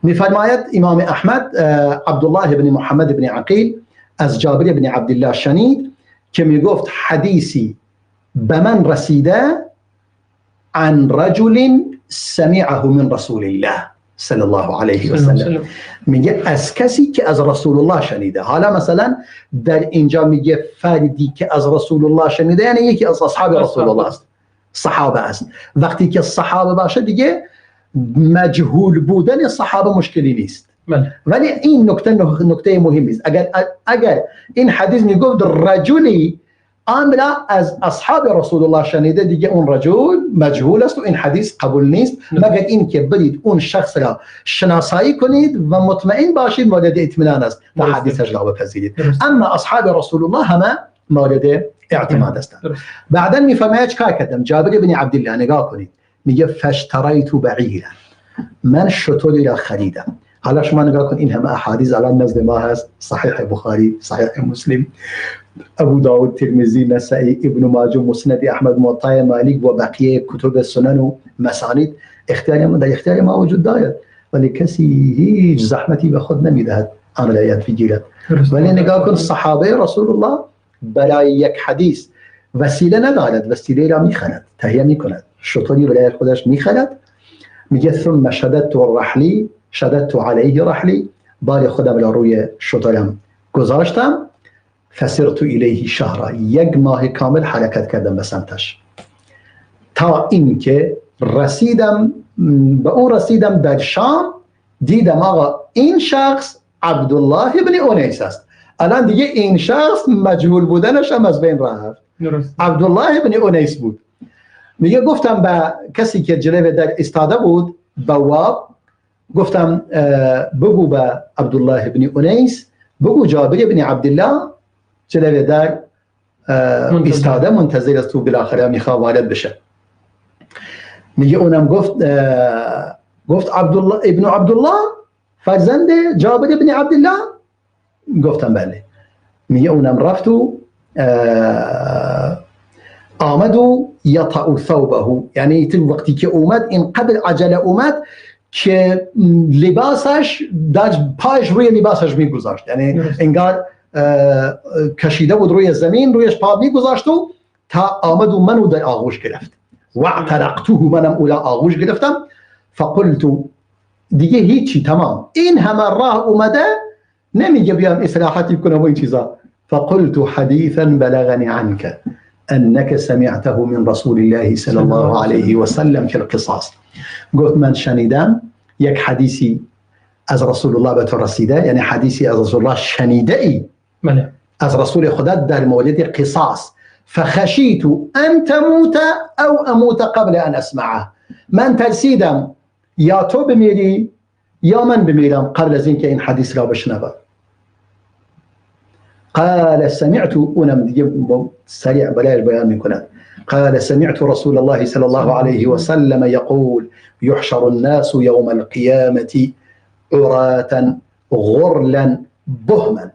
میفرماید امام احمد عبدالله بن محمد بن عقیل از جابر بن عبدالله شنید که میگفت حدیثی به من رسیده عن رجل سمعه من رسول الله صلی الله علیه و سلم. میگه از کسی که از رسول الله شنیده. حالا مثلا در اینجا میگه فردی که از رسول الله شنیده، یعنی یکی از اصحاب رسول الله است، صحابه است. وقتی که صحابه باشه دیگه مجهول بودن صحابه مشکلی نیست. ولی این نکته مهمی است. اگر این حدیث میگفت رجلی عاملا از اصحاب رسول الله شنیده، دیگه اون رجل مجهول است و این حدیث قبول نیست، مگر این که برید اون شخص را شناسایی کنید و مطمئن باشید مورد اطمینان است تا حدیثش را بپذیرید. اما اصحاب رسول الله همه مورد اعتماد هستند. بعدا میفرماید چیکار کردم؟ جابر بن عبدالله نگاه کنید، میگه فاشتریت بعیرا، من شتری را خریدم. حالا شما نگاه کن، این همه احادیث الان نزد ما هست، صحیح بخاری، صحیح مسلم، ابو داود، ترمذی، نسائی، ابن ماجه، مسند احمد، موطا مالک و بقیه کتب سنن و مسانید در اختیار ما وجود دارد، ولی کسی هیچ زحمتی به خود نمیدهد آن را یاد بگیرد. ولی نگاه کن صحابه رسول الله برای یک حدیث وسیله ندارد، وسیله را میخرد، تهیه میکند، شطوری برای خودش میخرد. میگه ثم شددت علیه رحلی، بال خودم را روی شطورم گذاشتم، فسرت الیه شهرا، یک ماه کامل حرکت کردم به سمتش، تا اینکه رسیدم در شام، دیدم آقا این شخص عبدالله ابن انیس است. الان دیگه این شخص مجهول بودنش هم از بین رفت، عبدالله ابن انیس بود. میگه گفتم به کسی که جلوی در ایستاده بود، بواب، گفتم بگو به عبدالله ابن انیس، بگو جابر ابن عبدالله جلوی در ایستاده منتظر است و بالاخره میخواد وارد بشه. میگه اونم گفت عبدالله ابن عبدالله فرزند جابر ابن عبدالله؟ گفتم بله. میگه اونم رفت و آمد و یطأ ثوبه، یعنی وقتی که اومد اینقدر عجله اومد که لباسش در پایش روی لباسش میگذاشت، یعنی انگار کشیده بود روی زمین، رویش پا میگذاشت و تا آمد و منو در آغوش گرفت. و اعترقته، منم اولا آغوش گرفتم. فقلت، دیگه هیچی، تمام، این همه راه اومده نمیگه بیام اصلاحاتی کنم و این چیزا. فقلت حدیثا بلغني عنك انك سمعته من رسول الله صلی الله علیه و سلم فی القصاص. گفت من شنیدم یک حدیثی از رسول الله به تو رسیده، یعنی حدیثی از رسول الله شنیده ای از رسول خدا در مورد قصاص. فخشیت ان تموت او اموت قبل ان اسمعه، من ترسیدم یا تو بمیری یا من بمیرم قبل از اینکه این حدیث را بشنوم. قال سمعت، اونم دیگه سریع برایش بیان میکنند، قال سمعت رسول الله صلى الله عليه وسلم يقول يحشر الناس يوم القيامة عراة غرلا بهما.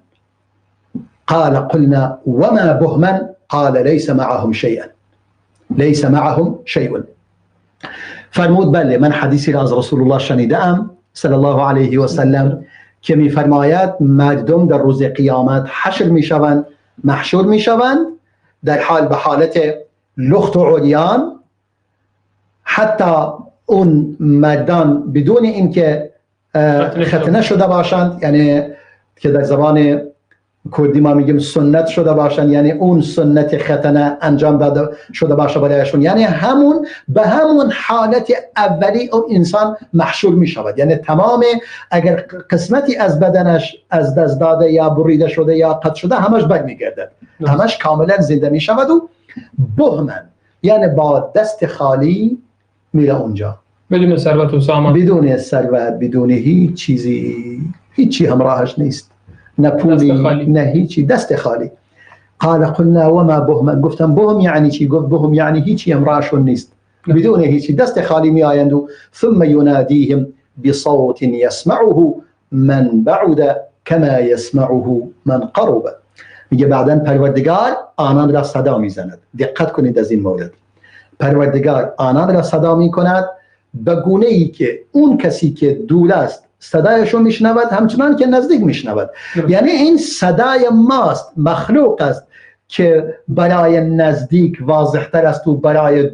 قال قلنا وما بهما؟ قال ليس معهم شيء. فرمود بله، من حدیثی را از رسول الله شنیدم صلی الله علیه و سلم که میفرماید مردم در روز قیامت حشر میشوند، محشور میشوند در حال به حالت لخت و عریان، حتی اون مردان بدون اینکه ختنه شده باشند، یعنی که در زبان کردی ما میگیم سنت شده باشند، یعنی اون سنت ختنه انجام داده شده باشه برایشون، یعنی به همون حالت اولی اون انسان محشور میشود، یعنی تمام اگر قسمتی از بدنش از دست داده یا بریده شده یا قطع شده همش برمیگردد، همش کاملا زنده میشود و بهمن، یعنی با دست خالی میره اونجا، بدون ثروت و سامان، بدون ثروت، بدون هیچ چیزی، هیچی همراهش نیست، نه پولی نه هیچی، دست خالی. قال قلنا وما بهم؟ گفتم بهم یعنی چی؟ گفت بهم یعنی هیچی همراهشون نیست، بدون هیچی دست خالی می آیند. ثم يناديهم بصوت يسمعه من بعد كما يسمعه من قرب. میگه بعدن پروردگار آنان را صدا میزند. دقت کنید از این مورد، پروردگار آنان را صدا میکند به گونه ای که اون کسی که دور است صدایشو میشنود همچنان که نزدیک میشنود. یعنی این صدای ماست، مخلوق است که برای نزدیک واضحتر است و برای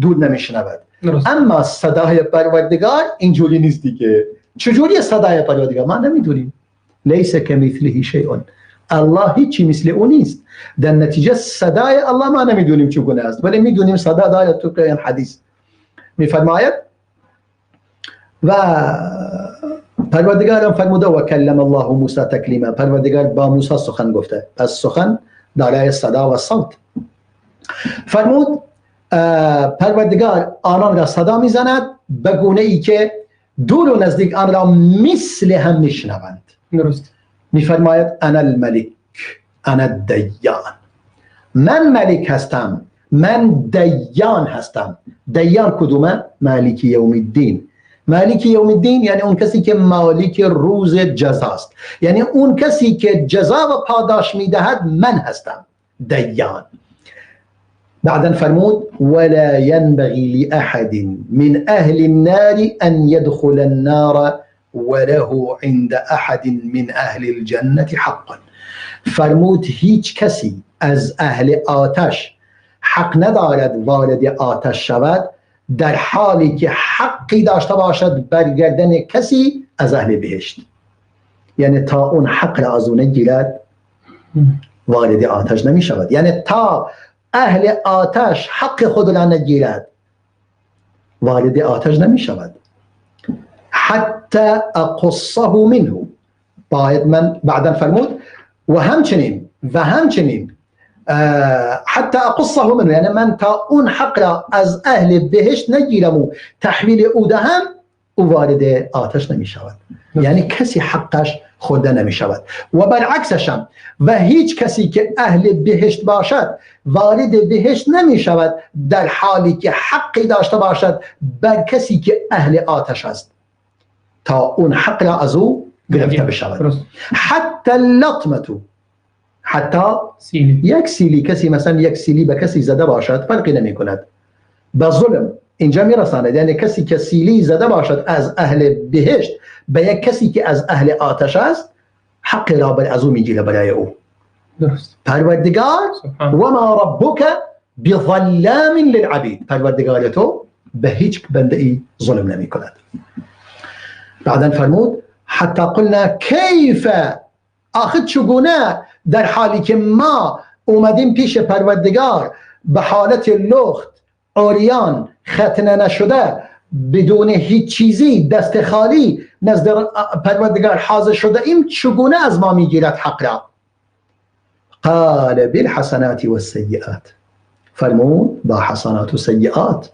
دور نمیشنود. اما صدای پروردگار اینجوری نیست دیگه. چجوری صدای پروردگار؟ ما نمیدونیم. لیس کمثله شیء. الله هیچی مثل اون نیست. در نتیجه صدای الله ما نمیدونیم چگونه است، ولی میدونیم صدا دارد. تو این حدیث میفرماید و پروردگار فرموده و کلم الله موسی تکلیما. پروردگار با موسی سخن گفته، پس سخن دارای صدا و صوت. فرمود پروردگار آنان را صدا میزند به گونه ای که دور و نزدیک آن را مثل هم میشنوند. درست. میفرماید انا الملک انا الدیان. من ملک هستم، من دیان هستم. دیان کدومه؟ مالک یوم الدین. مالک یوم الدین یعنی اون کسی که مالک روز جزاست، یعنی اون کسی که جزا و پاداش میدهد من هستم، دیان. بعدا فرمود ولا ينبغي لأحد من أهل النار أن يدخل النار وله عند أحد من أهل الجنة حقا. فرمود هیچ کسی از اهل آتش حق ندارد وارد آتش شود در حالی که حقی داشته باشد برگردن کسی از اهل بهشت. یعنی تا اون حق را از اون نگیرد وارد آتش نمی شود. یعنی تا اهل آتش حق خود را نگیرد وارد آتش نمی شود. حتی اقصه منه. باید من بعدا فرمود و همچنین حتی اقصه منه، یعنی من تا اون حق را از اهل بهشت نگیرم و تحویل او دهم او وارد آتش نمی شود. یعنی کسی حقش خورده نمی شود. و برعکسشم و هیچ کسی که اهل بهشت باشد وارد بهشت نمی شود در حالی که حقی داشته باشد بر کسی که اهل آتش است تا اون حق را از او گرفته بشود. حتی لطمتو، حتی سیلی. یک سیلی، کسی مثلا یک سیلی به کسی زده باشد فرقی نمی کند، به ظلم اینجا می رساند. یعنی کسی که سیلی زده باشد از اهل بهشت به یک کسی که از اهل آتش است حق را از او میگیره برای او. درست. پروردگار و ما ربک بظلام للعبید. پروردگار تو به هیچ بنده ای ظلم نمی کند. بعدا فرمود حتی قلنا کیف، آخر چگونه در حالی که ما اومدیم پیش پروردگار به حالت لخت، عریان، ختنه نشده، بدون هیچ چیزی، دست خالی نزد پروردگار حاضر شده ایم، چگونه از ما میگیرد حق را؟ قال بالحسنات والسیئات. فرمود با حسنات و سیئات.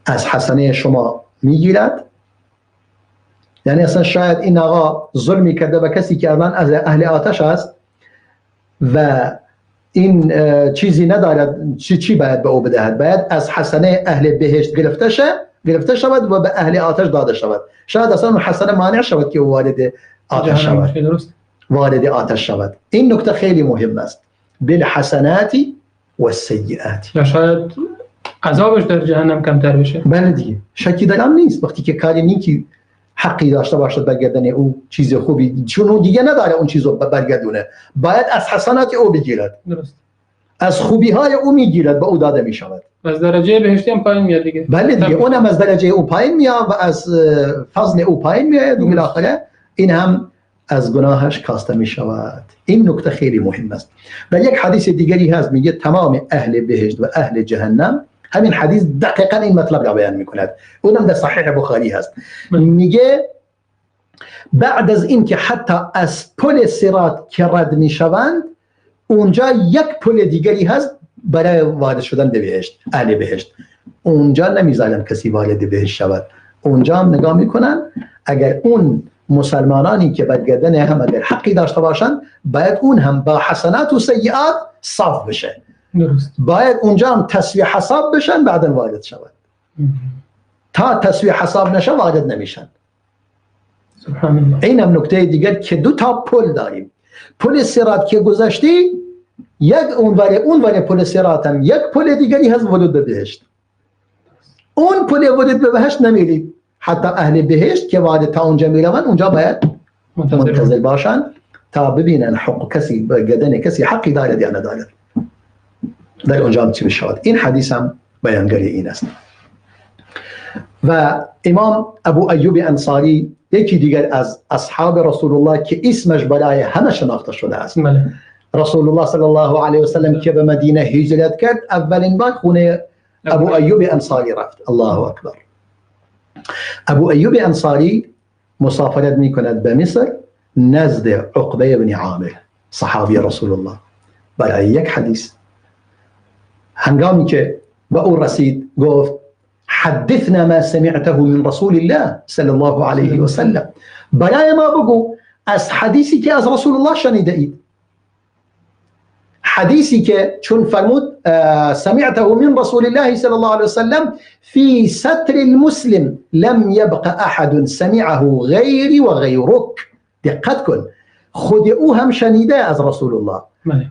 از حسنه شما میگیرد، یعنی اصلا شاید این آقا ظلمی کرده به کسی که الان از اهل آتش است و این چیزی ندارد، چی باید به او بدهد؟ باید از حسنه اهل بهشت گرفته شود و به اهل آتش داده شود. شاید اصلا حسنه مانع شود که وارد آتش شود. وارد آتش شود. این نکته خیلی مهم است. بالحسنات والسیئات. یا شاید عذابش در جهنم کمتر بشه. بله دیگه، شکی در آن نیست. وقتی که کاری نیکی حقی داشته باشد برگردن او چیز خوبی، چون اون دیگه نداره اون چیزو برگردونه، باید از حسنات او بگیرد. درست. از خوبی های او میگیرد، به او داده می شود. از درجه بهشتی هم پایین میاد دیگه. بله دیگه، اونم از درجه او پایین میاد و از فضل او پایین میاد و بالاخره این هم از گناهش کاسته می شود. این نکته خیلی مهم است. و یک حدیث دیگری هست میگه تمام اهل بهشت و اهل جهنم، همین حدیث دقیقاً این مطلب را بیان میکند. اونم در صحیح بخاری هست. میگه بعد از این که حتی از پل صراط که رد میشوند، اونجا یک پل دیگری هست برای وارد شدن به بهشت، اهل بهشت. اونجا نمیذارن کسی وارد بهشت شود. اونجا هم نگاه میکنن اگر اون مسلمانانی که برگردن هم اگر حقی داشته باشند، باید اون هم با حسنات و سیئات صاف بشه. درست. باید اونجا هم تسویه حساب بشن بعدا وارد شود. تا تسویه حساب نشه وارد نمیشن. سبحان الله. این هم نکته دیگر که دو تا پل داریم. پل صراط که گذشتی، یک اونور پل صراط هم یک پل دیگری هست ورود به بهشت. اون پل ورود به بهشت نمیرید. حتی اهل بهشت که وارد تا اونجا میروند، اونجا باید منتظر باشن تا ببینن حق کسی بدن کسی حقی دارد یا ندارد. در اونجا چی بشود. این حدیث هم بیانگری این است. و امام ابو ایوب انصاری یکی دیگر از اصحاب رسول الله که اسمش برای همه شناخته شده است. رسول الله صلی الله علیه و سلم که به مدینه هجرت کرد اولین بار خونه ابو ایوب انصاری رفت. الله اکبر. ابو ایوب انصاری مسافرت می کند به مصر نزد عقبه بن عامر صحابی رسول الله برای یک حدیث. هنگامی که به او رسید گفت حدثنا ما سمعته من رسول الله صلی الله علیه و سلم، برای ما بگو از حدیثی که از رسول الله شنیده اید. حدیثی که چون فرمود سمعته من رسول الله صلی الله علیه و سلم فی ستر المسلم لم يبق احد سمعه غیری و غیرک. دقت کن، خود او هم شنیده از رسول الله.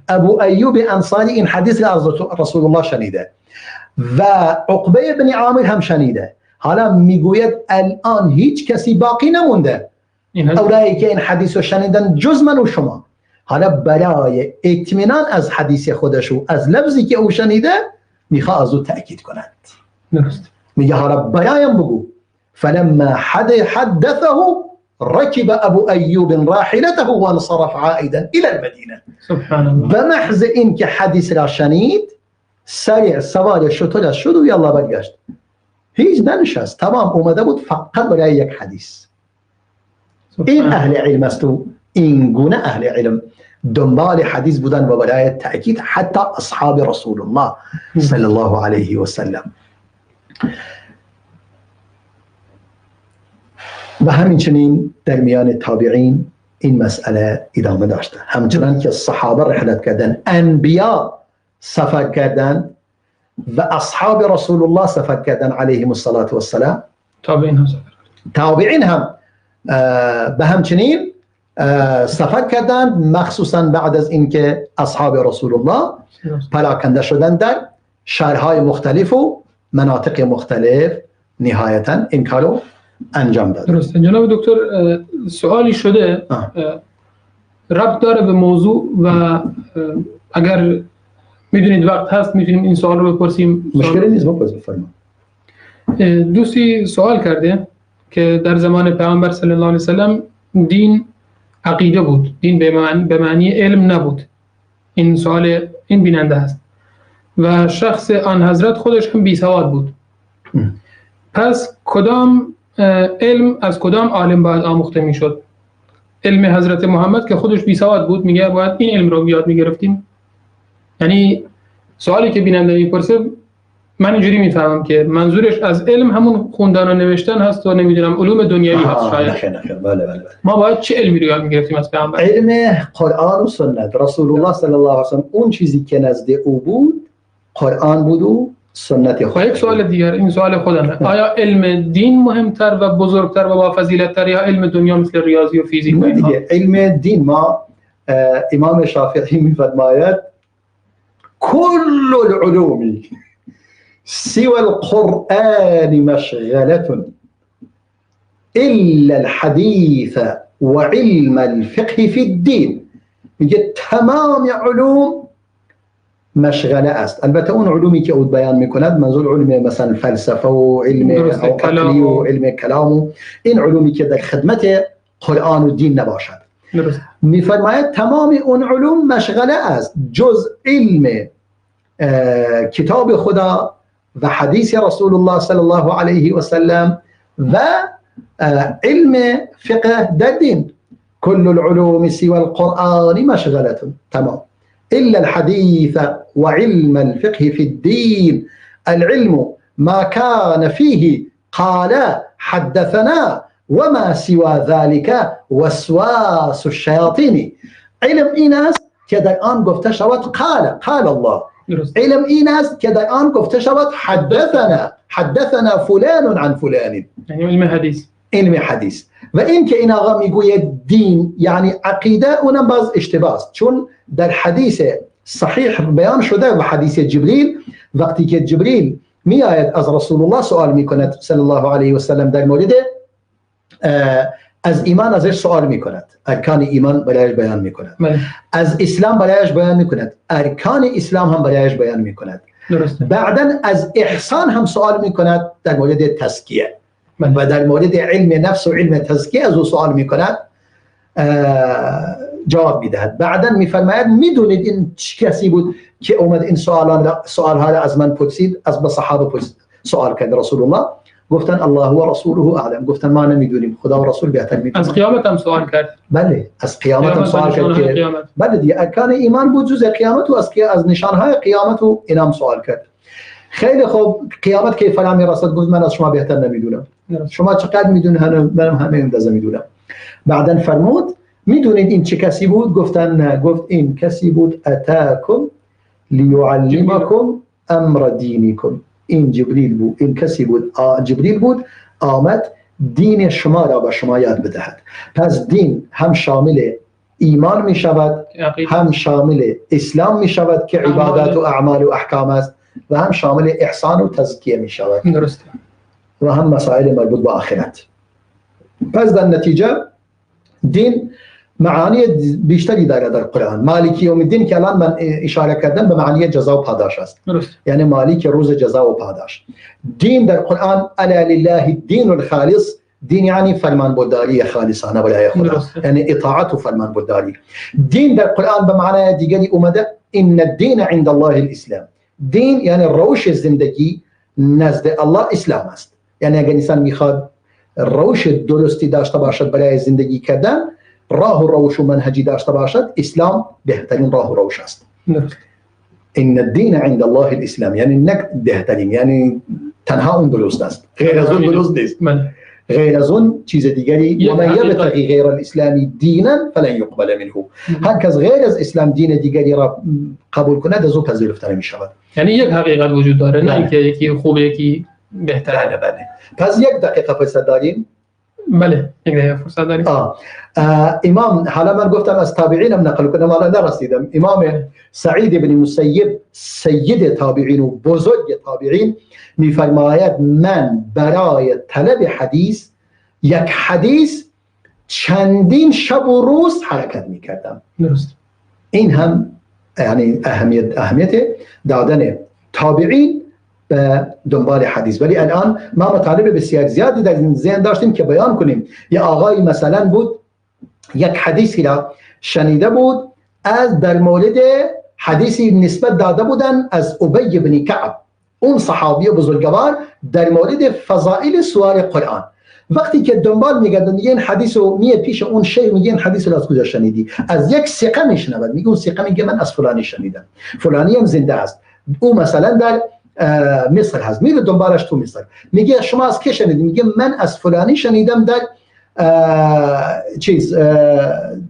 ابو ایوب انصاری این حدیث از رسول الله شنیده و عقبه بن عامر هم شنیده. حالا میگوید الان هیچ کسی باقی نمونده اولایی که این حدیث رو شنیدن جز من و شما. حالا برای اطمینان از حدیث خودش و از لفظی که او شنیده میخواد از او تأکید کند. میگه حالا برایم بگو فلما حدثه ركب ابو ایوب راحلته وانصرف عائدا الى المدینه. سبحان الله. به محض این که حدیث را شنید سریع سوار شترش شد و یلا برگشت. هیچ ننشست، تمام اومده بود فقط برای یک حدیث. این اهل علم است و این گونه اهل علم دنبال حدیث بودن و برای تأکید حتی اصحاب رسول الله صلی الله علیه و سلم. و همینچنین در میان تابعین این مسئله ادامه داشته. همچنان که صحابه رحلت کردن، انبیا سفر کردن و اصحاب رسول الله سفر کردن علیهم الصلاة والسلام، تابعین هم به همچنین سفر کردن، مخصوصا بعد از اینکه اصحاب رسول الله پراکنده شدن در شهرهای مختلف و مناطق مختلف، نهایتا این کارو انجام داد. درسته جناب دکتر، سوالی شده ربط داره به موضوع و اگر میدونید وقت هست میتونیم این سوال رو بپرسیم. مشکلی نیست، بپرسید. دوستی سوال کرده که در زمان پیامبر صلی الله علیه وسلم دین عقیده بود، دین به معنی علم نبود. این سوال این بیننده هست و شخص آن حضرت خودش هم بی سواد بود. پس کدام علم از کدام عالم باید آموخته میشد؟ علم حضرت محمد که خودش بی سواد بود میگه باید این علم رو یاد میگرفتیم؟ یعنی سوالی که بیننده میپرسه من اینجوری میفهمم که منظورش از علم همون خوندن و نوشتن هست و نمیدونم علوم دنیوی هست. شاید بله. ما باید چه علمی رو یاد میگرفتیم از پیامبر؟ علم قرآن و سنت. رسول الله صلی الله علیه و سلم اون چیزی که نزد او بود قرآن بود و سنت خود. یک سوال دیگر، این سوال خودمه، آیا علم دین مهمتر و بزرگتر و با فضیلت‌تر یا علم دنیا مثل ریاضی و فیزیک؟ نه دیگه، علم دین ما امام شافعی میفرماید كل العلوم سوى القرآن مشغلة إلا الحديث وعلم الفقه في الدين. میگه تمام علوم مشغله است. البته اون علومی که او بیان میکند منظور علم مثلا فلسفه و علم عقلی و علم کلام و این علومی که در خدمت قرآن و دین نباشد. میفرماید تمام اون علوم مشغله است جز علم کتاب خدا و حدیث رسول الله صلی الله علیه و سلم و علم فقه در دین. كل العلوم سوى القرآن مشغلة، تمام، إلا الحديث وعلم الفقه في الدين. العلم ما كان فيه قال حدثنا وما سوى ذلك وسواس الشياطين. علم این است که در آن گفته شود قال الله. علم این است که در آن گفته شود حدثنا فلان عن فلان، یعنی علم حدیث. و این که این آقا میگوید دین یعنی عقیده، اونم باز اشتباه است، چون در حدیث صحیح بیان شده و حدیث جبریل وقتی که جبریل میآید از رسول الله سوال میکند صلی الله علیه و سلم در مورد از ایمان ازش سوال میکند، ارکان ایمان برایش بیان میکند. بله. از اسلام برایش بیان میکند، ارکان اسلام هم برایش بیان میکند. درسته. بعدا از احسان هم سوال میکند در مورد تزکیه بله. و در مورد علم نفس و علم تزکیه از او سوال میکند، جواب میدهد. بعدا میفرماید میدونید این چه کسی بود که اومد این سوالها را از من پرسید، از به صحابه سوال کرد رسول الله، گفتن الله و رسوله اعلم، گفتن ما نمیدونیم، خدا و رسول بهتر میدونن. از قیامت هم سوال کرد. بله از قیامت هم سوال کرد که بله دیگه ارکان ایمان بود جز قیامت و از نشانهای قیامت و اینم سوال کرد. خیلی خوب، قیامت کی فلان میرسد؟ گفت من از شما بهتر نمیدونم. شما چقدر میدونید؟ من همه اندازه میدونم. بعدن فرمود میدونید این چه کسی بود؟ گفتن نه. گفت این کسی بود اتاکم لیعلمکم امر دینکم. این جبریل بود، این کسی بود، جبریل بود آمد دین شما را به شما یاد بدهد. پس دین هم شامل ایمان می شود، هم شامل اسلام می شود که عبادات و اعمال و احکام است، و هم شامل احسان و تزکیه می شود، درسته، و هم مسائل مربوط به آخرت. پس در نتیجه دین معانی بیشتری داره در قرآن. مالک یوم الدین که الان من اشاره کردم به معنی جزا و پاداش است، یعنی مالک روز جزا و پاداش. دین در قرآن الا لله الدین الخالص، دین یعنی فرمانبرداری خالصانه برای خدا، یعنی اطاعت و فرمانبرداری. دین در قرآن به معنی دیگری اومده ان الدین عند الله الاسلام. دین یعنی روش زندگی نزد الله اسلام است. یعنی اگر انسان میخواد روش درستی داشته باشد برای زندگی کردن، راه و روش و منهجی داشته باشد، اسلام بهترین راه و روش است. ان الدین عند الله الاسلام، یعنی نه بهترین، یعنی تنها اون درست است، غیر از اون درست نیست. غیر از اون چیز دیگری. و من یبتغی غیر الاسلام دینا فلن یقبل منه. هر کس غیر از اسلام دین دیگری را قبول کند از او پذیرفته نمی شود. یعنی یک حقیقت وجود داره، نه اینکه یکی خوبه یکی بهتره. بله. پس یک دقیقه فرصت داریم. بله یک دقیقه فرصت داریم. امام، حالا من گفتم از تابعین هم نقل کنم، حالا نرسیدم. امام سعید بن مسیب سید تابعین و بزرگ تابعین میفرماید من برای طلب حدیث، یک حدیث چندین شب و روز حرکت میکردم. درست. این هم یعنی اهمیت دادن تابعین به دنبال حدیث. ولی الان ما مطالب بسیار زیادی در این ذهن داشتیم که بیان کنیم. یه آقای مثلا بود یک حدیثی را شنیده بود، از در مورد حدیثی نسبت داده بودن از ابی بن کعب، اون صحابی بزرگوار، در مورد فضائل سوار قرآن. وقتی که دنبال میگردن میگه این حدیث رو میه پیش اون شیخ، میگه این حدیث رو از کجا شنیدی؟ از یک ثقه میشنود، میگه اون ثقه میگه من از فلانی شنیدم، فلانی هم زنده است، او مثلا در مصر هست، میره دنبالش تو مصر، میگه شما از کی شنیدی؟ میگه من از فلانی شنیدم در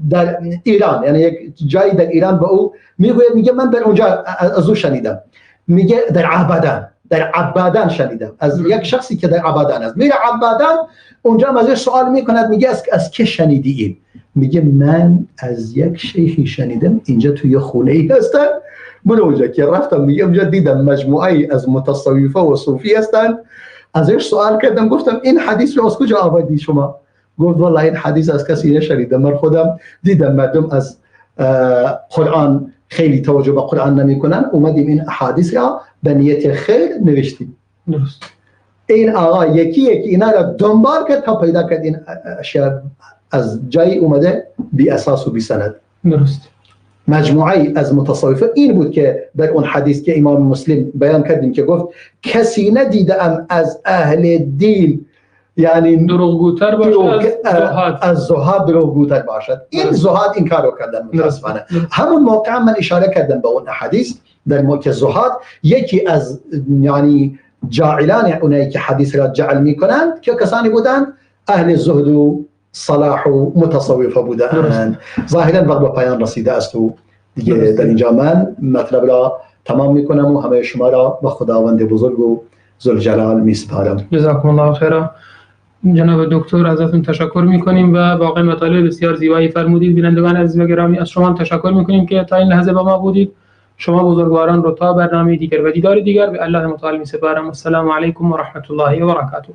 در ایران، یعنی یک جایی در ایران. به او میگه من در اونجا از او شنیدم. میگه در عبادان شنیدم، از یک شخصی که در عبادان است. میره عبادان، اونجا ازش سوال میکند، میگه از کی شنیدی این؟ میگه من از یک شیخی شنیدم، اینجا توی خونه ای هستن. من اونجا که رفتم، میگه اونجا دیدم مجموعه از متصوفه و صوفی هستن. ازش سوال کردم، گفتم این حدیث رو از کجا آوردی شما؟ گفت والله این حدیث از کسی نشنیدم، من خودم دیدم مردم از قرآن خیلی توجه به قرآن نمیکنن، اومدیم این احادیث را به نیت خیر نوشتیم. درست. این آقا یکی اینا را دنبال کرد تا پیدا کرد این اشیاء از جایی اومده بی اساس و بی سند. درست. مجموعه از متصوفه این بود که در اون حدیث که امام مسلم بیان کردیم که گفت کسی ندیدم از اهل دین یعنی دروغگوتر باشد از زهاد دروغگوتر باشد. این زهاد این کارو کردن متاسفانه. همون موقع من اشاره کردم به اون حدیث در موقع زهاد، یکی از یعنی جاعلان اونایی که حدیث را جعل میکنند که کسانی بودند اهل زهد و صلاح و متصوفه بودند. ظاهرا وقت به پایان رسیده است و دیگه در اینجا من مطلب را تمام میکنم و همه شما را به خداوند بزرگ و ذوالجلال میسپارم. جزاکم الله خیرا. جناب دکتر ازتون تشکر میکنیم و واقعا مطالب بسیار زیبایی فرمودید. بینندگان عزیز و گرامی از شما هم تشکر میکنیم که تا این لحظه با ما بودید. شما بزرگواران رو تا برنامه دیگر و دیدار دیگر به الله متعال میسپارم. السلام علیکم و رحمت الله و برکاته.